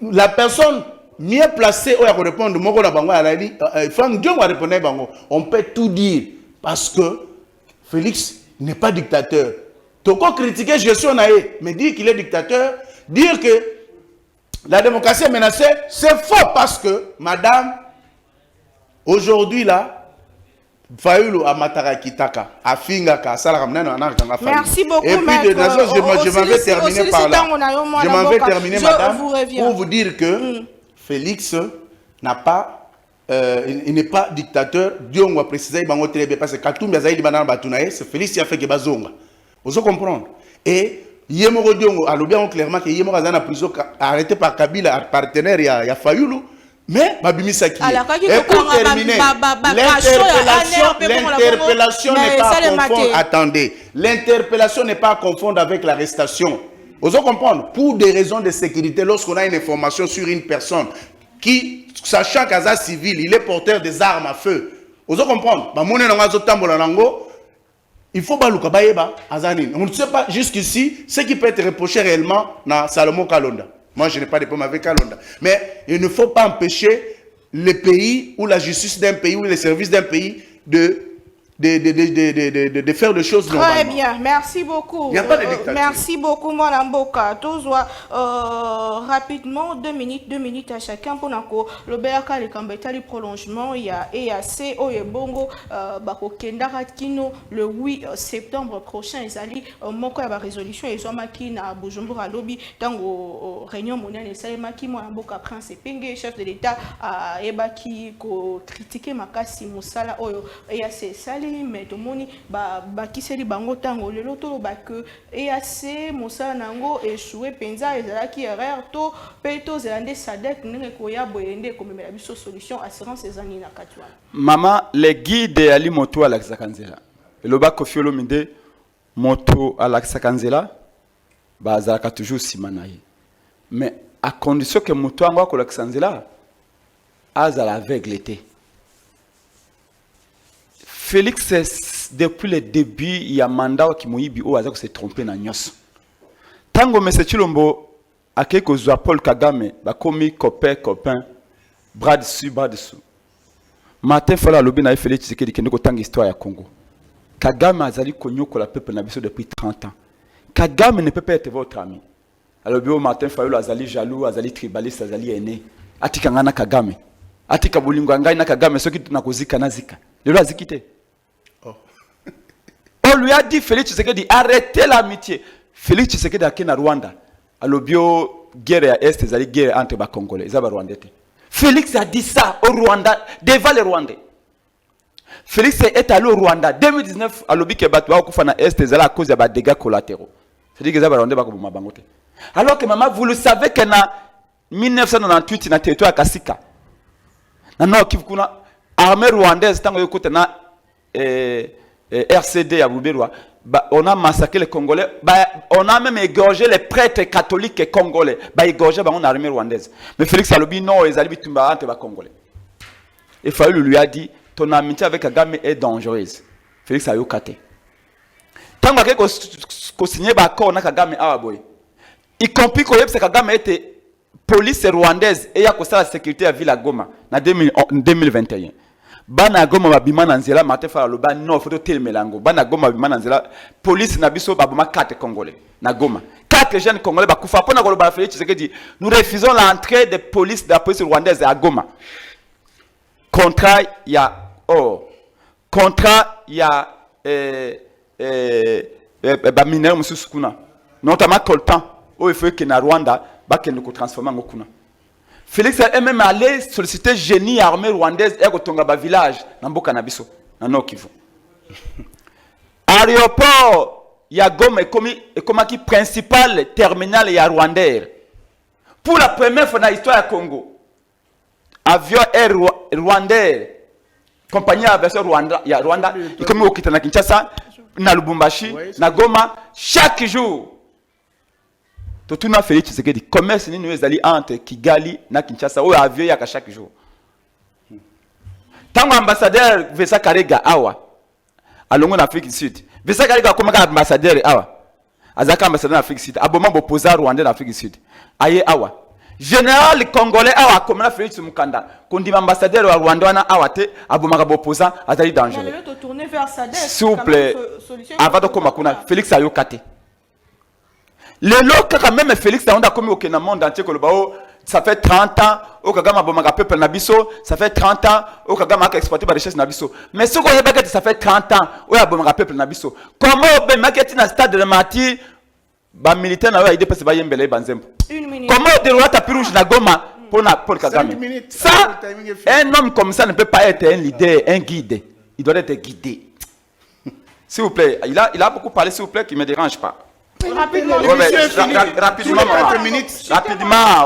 la personne mieux placée pour répondre, on peut tout dire parce que Félix n'est pas dictateur. Toko critiquer gestion naé, mais dire qu'il est dictateur, dire que la démocratie est menacée, c'est faux parce que madame aujourd'hui là, Fayoulou a Matarakitaka, a Fingaka, merci beaucoup, et puis je m'en vais terminer par là. Je m'en vais terminer, madame, pour vous dire que Félix n'a pas, il n'est pas dictateur. Dieu on va préciser, parce que Katoum Yazaïdi Banana Batounae, c'est Félix qui a fait que Bazonga. Vous comprendre. Et Yemoro Diongo, alors bien clairement que Yemoro Zana prison arrêté par Kabila, partenaire, il y a Fayoulou. Mais, et pour terminer, l'interpellation n'est pas à confondre. Attendez, l'interpellation n'est pas à confondre avec l'arrestation. Vous comprenez? Pour des raisons de sécurité, lorsqu'on a une information sur une personne qui, sachant qu'Aza civil, il est porteur des armes à feu. Vous comprenez? Il faut pas on ne sait pas jusqu'ici ce qui peut être reproché réellement dans Salomon Kalonda. Moi, je n'ai pas de problème avec Kalonda. Mais il ne faut pas empêcher le pays ou la justice d'un pays ou les services d'un pays de faire des choses normalement. Très bien, merci beaucoup. Il n'y a pas de dictature. Merci beaucoup, Mme Mboka. Rapidement, 2 minutes à chacun pour le BRK, le Kambetali prolongement. Il y a EAC, Oyebongo, Bako Kendara Kino, le 8 septembre prochain. Ils allaient monter la résolution. Ils ont marqué à Bujumbura Lobby dans la réunion mondiale. Ils ont marqué Mme Mboka Prince Penge, chef de l'État, qui critiqué Makasi Moussala, EAC Sali. Mais tout le monde qui s'est dit bango tango le loto ba que EAC Moussa nango échoué penza ezala qui erreur to peto zelande sadek nenge koya boyende comme la biso solution assurance les années na katwa. Maman les guides ali moto à l'Axakanzela. Le ba kofiolo minde moto à l'Axakanzela ba zalaka toujours simanaye. Mais à condition que moto anga ko l'Axakanzela azala aveugle té. Félix, depuis le début, il y a un mandat qui m'a dit qu'il s'est trompé dans Nyos. Tango M. Chilombo a quelque chose Paul Kagame, bakomi copain, bras dessus. Martin Fala lobi na Félix Tshisekedi kende ko tanga histoire ya Congo. Kagame azali konyoko la peuple na biso depuis 30 ans. Kagame ne peut pas être votre ami. Alors bio Martin Fayulu azali jaloux, azali tribaliste, azali aîné. Atika ngana Kagame. Atika bolingo ngai na Kagame soki tunakozika nazika. Lelo azikite. On lui a dit Félix Tshisekedi arrêtez l'amitié. Félix Tshisekedi a na Rwanda. Alors bio guerre à est ezali guerre entre ba Congolais, ezaba Rwandais. Félix a dit ça au Rwanda devant les Rwandais. Félix est allé au Rwanda 2019 à l'obi que battu au kufana est ezala à cause de dégâts collatéraux. C'est-à-dire que ezaba Rwandais ba ko mabangote. Alors que maman vous le savez que na 1998 na territoire Kasika. Na no kivukuna armée rwandaise tango yokote na RCD à Bouberwa, on a massacré les Congolais, on a même égorgé les prêtres catholiques congolais, égorgé on a armée rwandaise. Mais Félix Alobi non, ils allaient tumba entre les Congolais. Et Fayulu lui a dit, ton amitié avec Kagame est dangereuse. Félix a eu kate. Tant que signé d'accord na Kagame awaboy, y compris que Kagame était police rwandaise et il y a la sécurité à Ville Goma en 2021. Bana Goma babima na nzela Martin Fayulu loba non faut te melango. Bana Goma babima na nzela police na biso babuma 4 Congolais na Goma. 4 jeunes Congolais bakufa pona ko loba Félix Tshisekedi nous refusons l'entrée de la police rwandaise à Goma. Contrat il y a contrat il y a mineur mususukuna notamment coltan où il faut que na Rwanda ba que nous transformer en kuna. Félix est même allé solliciter génie armée rwandaise et kotonga ba village na mboka na biso na Nord Kivu. Aéroport ya Goma est comme qui principal terminal ya rwandais. Pour la première fois dans l'histoire du Congo, avion air rwandais compagnie aviation Rwanda ya Rwanda comme au Kitana Kinshasa na Lubumbashi na Goma chaque jour. Tout le monde fait Tshisekedi commerce ni nous allons entre Kigali na Kinshasa ou avion ya chaque jour. Tant ambassadeur Vesa Karega awa alongo na Afrique du Sud. Vesa Karega comme ambassadeur awa. Azaka ambassadeur en Afrique du Sud. Aboma bopoza Rwanda en Afrique du Sud. Aye awa. Général congolais awa comme na Félix Mukanda. Kondi ambassadeur wa Rwanda na awa te aboma bopoza azali dangereux. On va te tourner vers Sadek. S'il vous plaît. Avant de commencer Félix ayokate. Le lot quand même Félix on a commis au monde entier que le bao ça fait 30 ans au Kagame bomaka peuple nabiso ça fait 30 ans au Kagame a exploité par richesse nabiso mais ce qu'on a ça fait 30 ans au bomaka peuple nabiso comment ben marketing na stade de Mati ba militaire na idée parce ba yembele banzembo comment de droite à rouge na Goma pour Kagame ça un homme comme ça ne peut pas être un leader un guide il doit être guidé s'il vous plaît il a beaucoup parlé s'il vous plaît qui me dérange pas. Rapidement,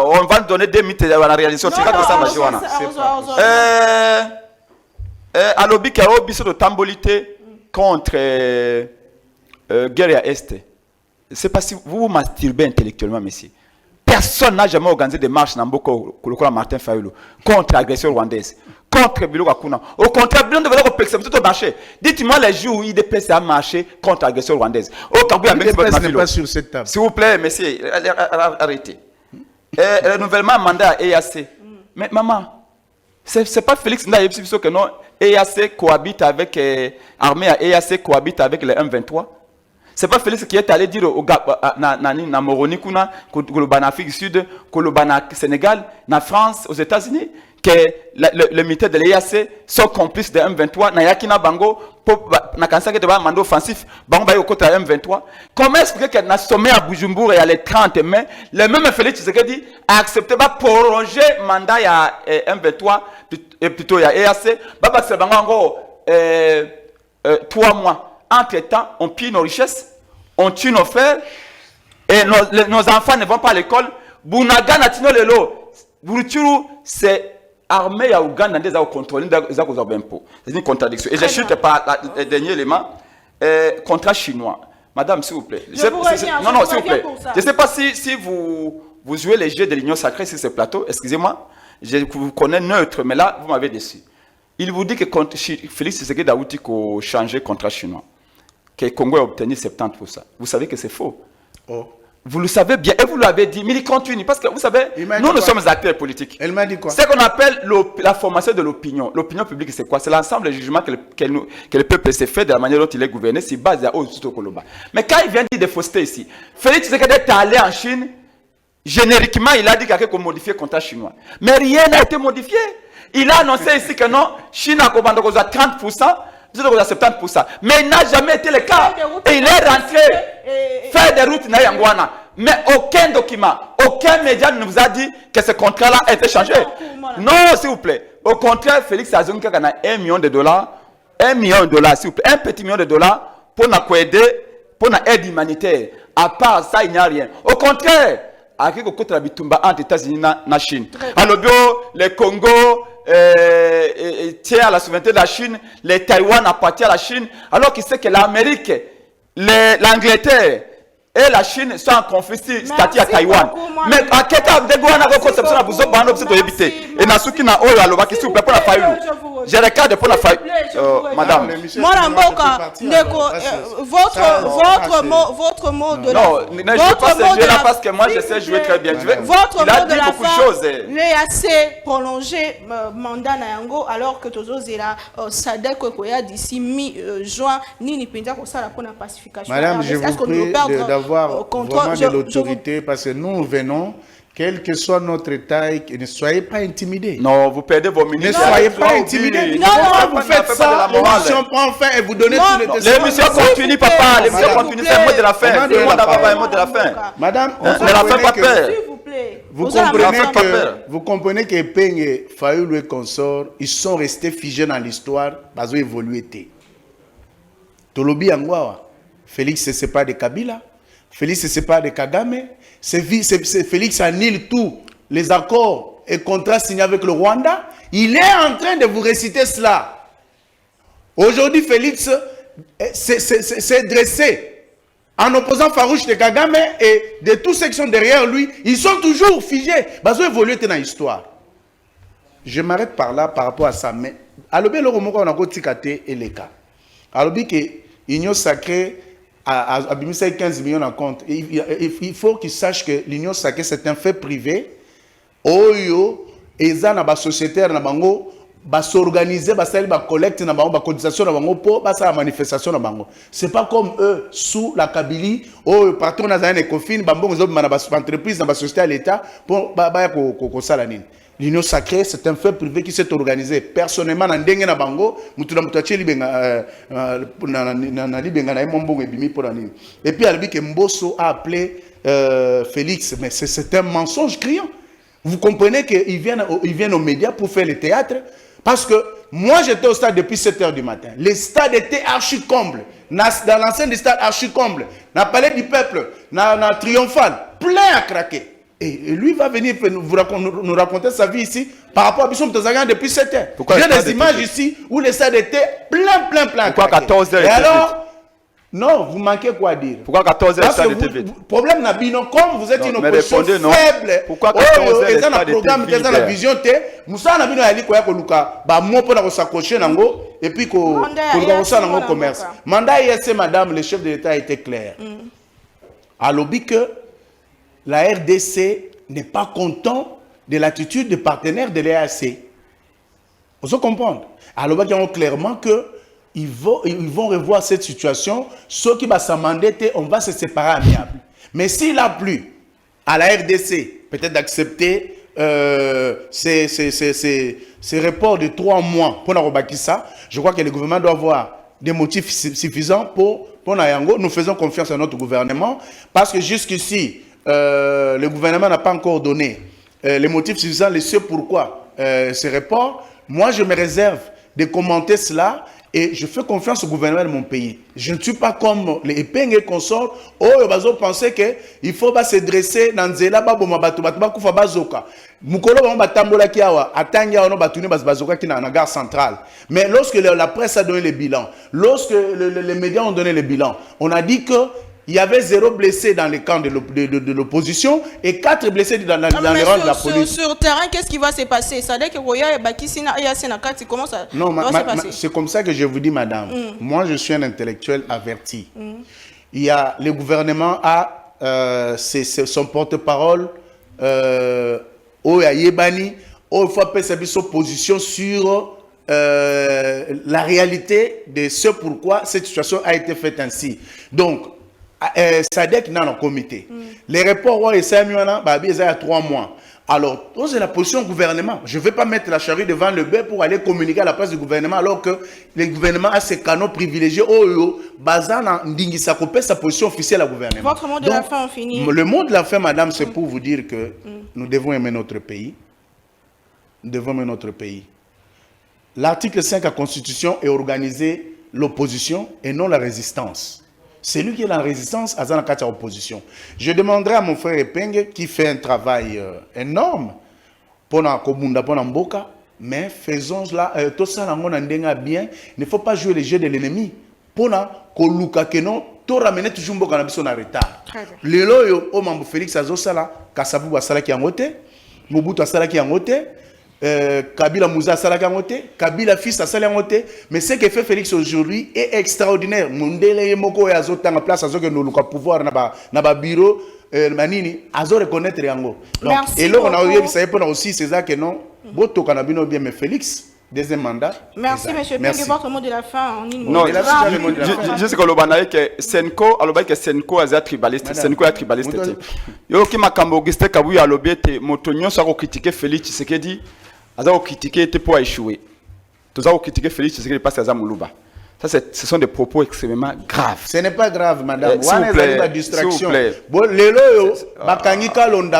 on va donner 2 minutes à la réalisation. C'est pas ça, Majoana. À l'objet qu'il y a de tambolité contre guerre à Est. C'est pas si vous vous masturbez intellectuellement, messieurs. Personne n'a jamais organisé des marches dans Mboko, Martin Fayulu, contre l'agression rwandaise, contre Bilou Kakuna. Au contraire, Bilou devrait complexer tout marché. Dites-moi les jours où il déplace à marcher contre l'agression rwandaise. Au Kabou, il n'est pas sur cette table. S'il vous plaît, messieurs, arrêtez. Renouvellement mandat EAC. Mais maman, c'est pas Félix Ndaye que non, EAC cohabite avec armée à EAC cohabite avec les M23. C'est pas Félix qui est allé dire au gars na Moroni kuna en Afrique du Sud, en Sénégal, en France, aux États-Unis que les militaires de l'EAC sont complices de M23 na yakina bango na kansaka de mando offensif bango ba yokota M23. Comment expliquer que na sommet à Bujumbura il y a les 30 mai le même Félix Tshisekedi a accepté de prolonger mandat ya M23 et plutôt ya EAC ba c'est bango 3 mois. Entre-temps, on pille nos richesses, on tue nos frères, et nos enfants ne vont pas à l'école. Bunaga natino lelo, Buruturu, c'est armée à Ouganda, des au contrôle, des impôts. C'est une contradiction. Et je chute par le dernier élément, contrat chinois. Madame, s'il vous plaît. Non, s'il vous plaît. Je ne sais pas si vous jouez les jeux de l'Union sacrée sur ce plateau. Excusez-moi, je vous connais neutre, mais là, vous m'avez déçu. Il vous dit que Félix Tshisekedi a changé le contrat chinois. Que le Congo a obtenu 70%. Vous savez que c'est faux. Vous le savez bien, et vous l'avez dit, mais il continue, parce que vous savez, nous sommes acteurs politiques. Elle m'a dit quoi? C'est ce qu'on appelle la formation de l'opinion. L'opinion publique, c'est quoi? C'est l'ensemble des jugements que le peuple s'est fait de la manière dont il est gouverné, c'est basé à Ouzouto-Koloba. Mais quand il vient dire des faussetés ici, Félix Tshisekedi est allé en Chine, génériquement, il a dit qu'il y a qu'on modifier le contrat chinois. Mais rien n'a été modifié. Il a annoncé ici que non, Chine a commandé 30%, vous êtes à 70%. Mais il n'a jamais été le cas. Et il est rentré faire des routes na Yangwana. Mais aucun document, aucun média ne nous a dit que ce contrat-là a été changé. Non, s'il vous plaît. Au contraire, Félix Azonka a $1 million. $1 million, s'il vous plaît. Un petit $1 million pour nous aider, pour nous aide humanitaire. À part ça, il n'y a rien. Au contraire, avec le côté de la entre les États-Unis et la Chine. Alors, le Congo tient à la souveraineté de la Chine, les Taïwan appartient à la Chine, alors qu'il sait que l'Amérique, l'Angleterre et la Chine sont en conflit statut à Taïwan. Mais à quel cas de Gouana conception à Bouzou Bano c'est de éviter. Et Nasuki na Oyo Aloba qui s'il vous plaît pour la faille. J'ai le cas de pour la faille. Madame. Moi Mboka, votre mot de la non, je passe là parce que moi je sais jouer très bien. Votre mot de la fin est assez prolongé mandat na yango alors que tozo zela Sadek Koya d'ici mi-juin ni pinda ko sala pour la pacification. Madame, je vous prie d'avoir vraiment de l'autorité parce que nous venons, quelle que soit notre taille, ne soyez pas intimidés. Non, vous perdez vos ministres. Ne soyez pas intimidés. Non, vous faites ça, l'émission prend fin et vous donnez tous les décisions. L'émission continue, papa. L'émission continue, c'est le mot de la fin. Le mot de la fin. Madame, ne la faites pas peur. Vous comprenez que Peng, Fayoulou et consorts, ils sont restés figés dans l'histoire parce qu'ils ont évolué. Tolobi Angwawa, Félix se sépare de Kabila, Félix se sépare de Kagame, Félix annule tous les accords et contrats signés avec le Rwanda. Il est en train de vous réciter cela. Aujourd'hui, Félix s'est dressé en opposant farouche de Kagame et de tous ceux qui sont derrière lui. Ils sont toujours figés. Ils ont évolué dans l'histoire. Je m'arrête par là par rapport à ça. Mais à l'obé, le roman qu'on a côté et les cas. À l'obé, que l'Union sacrée a 15 millions en compte. Il faut qu'ils sachent que l'Union sacrée, c'est un fait privé. Oyo, eza na ba sociétaire na bango, ba s'organiser, ba sali ba collecte na bango, ba cotisation na bango pour ba sa manifestation na bango. C'est pas comme eux sous la Kabylie, oyo partout na zane confine, ba mbongo zo na ba entreprise na ba société à l'état pour ba ko sala nini. L'Union sacrée, c'est un fait privé qui s'est organisé. Personnellement, dans Ndenge na bango, mutu na mutachi libenga na libenga na mbongo ebimi pour nini. Et puis albi que Mbosso a appelé Félix, mais c'est un mensonge criant. Vous comprenez qu'ils viennent aux médias pour faire le théâtre? Parce que moi, j'étais au stade depuis 7 h du matin. Le stade était archi-comble. Dans l'enceinte du stade archi-comble. Dans le palais du peuple, dans triomphal, plein à craquer. Et lui va venir nous raconter sa vie ici par rapport à Bissou Mtozagan depuis 7 h. Il y a des images ici où le stade était plein. Pourquoi 14 h? Et alors, non, vous manquez quoi dire? Pourquoi 14 h stade était vide? Problème Nabino, comme vous êtes une opposition faible. Pourquoi 14 h stade programme était vide? La vision Moussa Nabino a dit quoi Luka, bah moi pour s'accrocher nango et puis qu'on ça dans le commerce. Mandat ISC, madame, le chef de l'État était clair. À l'objet que la RDC n'est pas content de l'attitude des partenaires de l'EAC. Vous se comprendre? À l'objet clairement que ils vont revoir cette situation. Ceux qui vont s'amender, on va se séparer amiable. Mais s'il a plu à la RDC, peut-être d'accepter ces reports de 3 mois pour la Robakissa, je crois que le gouvernement doit avoir des motifs suffisants pour Nayango. Nous faisons confiance à notre gouvernement parce que jusqu'ici, le gouvernement n'a pas encore donné les motifs suffisants, les ceux pourquoi ces reports. Moi, je me réserve de commenter cela. Et je fais confiance au gouvernement de mon pays. Je ne suis pas comme les Peng et consorts. Oh, ils ont pensé qu'il faut se dresser dans Zela, Baboma, Batouba, Koufa, Bazoka. Moukolo, on va tambola kiawa, Atanga, on va tourner Bazoka qui est dans la gare centrale. Mais lorsque la presse a donné le bilan, lorsque les médias ont donné le bilan, on a dit que il y avait 0 blessé dans les camps de l'opposition et 4 blessés dans les rangs de la police. Sur terrain, qu'est-ce qui va se passer? Ça veut dire que Roya et Bakissina et Yasenakati, comment ça va se passer? C'est comme ça que je vous dis, madame. Moi, je suis un intellectuel averti. Il y a le gouvernement a c'est son porte-parole, Oyayebani, il faut appeler sa position sur la réalité de ce pourquoi cette situation a été faite ainsi. Donc, SADC dans le comité. Les reports, il y a 3 mois. Alors, c'est la position du gouvernement. Je ne vais pas mettre la charrue devant le bœuf pour aller communiquer à la place du gouvernement alors que le gouvernement a ses canaux privilégiés. Sa position officielle au gouvernement. Votre mot de la fin, on finit. Le mot de la fin, madame, c'est pour vous dire que nous devons aimer notre pays. Nous devons aimer notre pays. L'article 5 de la Constitution est organisé l'opposition et non la résistance. C'est lui qui est la résistance à la opposition. Je demanderai à mon frère Epenge qui fait un travail énorme pour Mboka, mais faisons cela, tout ça bien. Il ne faut pas jouer les jeux de l'ennemi. Pour Koluka Keno, tout ramener toujours Mboka na biso na retard. Le loyo o mambo Félix Azosala, Kasavu Asala qui en côté, Mobutu Asala qui en côté. Kabila Moussa Salaka Moté, Kabila fils à Salamoté, mais ce que fait Félix aujourd'hui est extraordinaire. Mundele Moko et Azot en place, Azot que nous avons pouvoir na bureau, Manini, Azot reconnaître Yango. Et là, on a aussi César que non, Boto Kanabino bien, mais Félix, deuxième mandat. Merci, monsieur Penge, votre mot de la fin en une minute. Non, je sais que l'Obanaï que Senko, alors que Senko a tribaliste, Senko a tribaliste. Yo qui m'a cambo Auguste Kabuya à l'obété, Motonio soit critiqué Félix Tshisekedi. Aza critiquer était pour échouer. Tous ont critiqué Félix Tshisekedi parce que Moulouba. Ça, ce sont des propos extrêmement graves. Ce n'est pas grave, madame. S'il vous plaît, la distraction. Bon,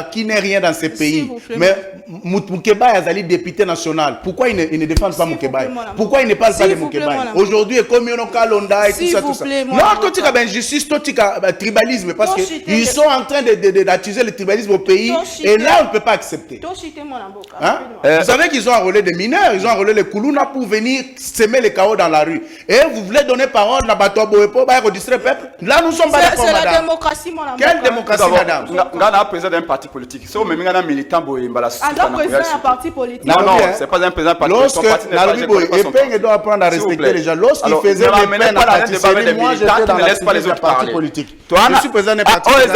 qui n'est rien dans ces pays. Mais Moukeba Azali député national. Pourquoi il ne défend pas Moukeba? Pourquoi il ne parle pas de Moukeba? Aujourd'hui, comme il y a Kalonda et tout ça, tout ça. Non, tout ça, injustice, tout ça, tribalisme, parce qu'ils sont en train d'attiser le tribalisme au pays. Et là, on ne peut pas accepter. Vous savez qu'ils ont enrôlé des mineurs, ils ont enrôlé les Koulouna pour venir semer les chaos dans la rue. Et vous voulez donner parole à Bato Boepo, à redistribuer le peuple. Là, nous sommes pas d'accord, madame. C'est la démocratie, mon amour. Quelle démocratie, madame? On a un président d'un parti politique. Si on met un militant, il va la un président d'un parti politique. Non, non, c'est pas un président politique. Lorsque doit apprendre à respecter les gens. Lorsqu'il faisait les peines à Patissérie, moi, j'étais dans la parti politique. Je suis président d'un parti politique.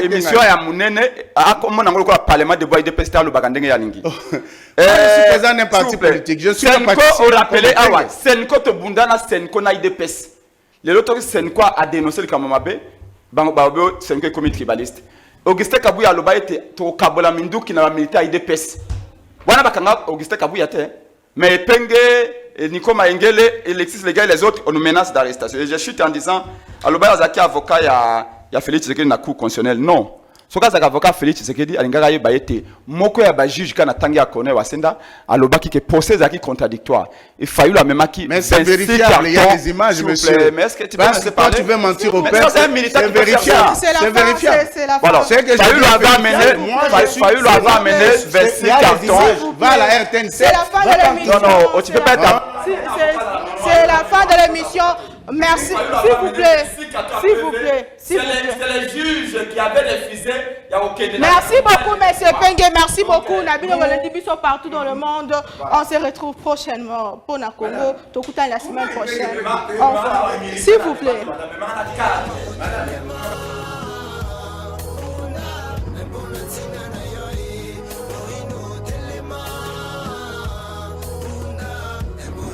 Émission ya munene comme on a parlement de bois de pesta le bagandenge ya lingi. Je suis président d'un parti politique. Je suis rappelé awa Senko to bundana Senko na IDPS. Les autres Senko a dénoncé le Kamamabe, Bango Senko comme tribaliste. Auguste Kabuya Loba était to Kabola Mindu qui n'a milité à IDPS. Wana bakanga Auguste Kabuya te, mais Penge Nikoma Engele, Alexis les gars les autres on nous menace d'arrestation. Et je chute en disant Aloba Azaki avocat ya Félix Tshisekedi na cour constitutionnelle. Non. Soka za avocat Félix Tshisekedi alingaka ye bayete moko ya ba juge kana tangi akone wasenda alobaki que procès zaki contradictoire. Il fallu la même qui. Mais c'est vérifiable, il y a des images, monsieur. Mais est-ce que tu parce que quand tu veux mentir au peuple, c'est vérifiable. C'est vérifiable. Voilà. C'est que fallu lui avoir amené 26 cartons. Va à la RTNC. C'est la fin de l'émission. Non, non, tu peux pas être. C'est la fin de l'émission. Merci, s'il vous plaît. S'il vous plaît. C'est les juges qui avaient refusé. Merci beaucoup, monsieur Penge. Merci beaucoup. Nabino Valendibiso partout dans le monde. On se retrouve prochainement pour la Congo. Tokuta la semaine prochaine. S'il vous plaît.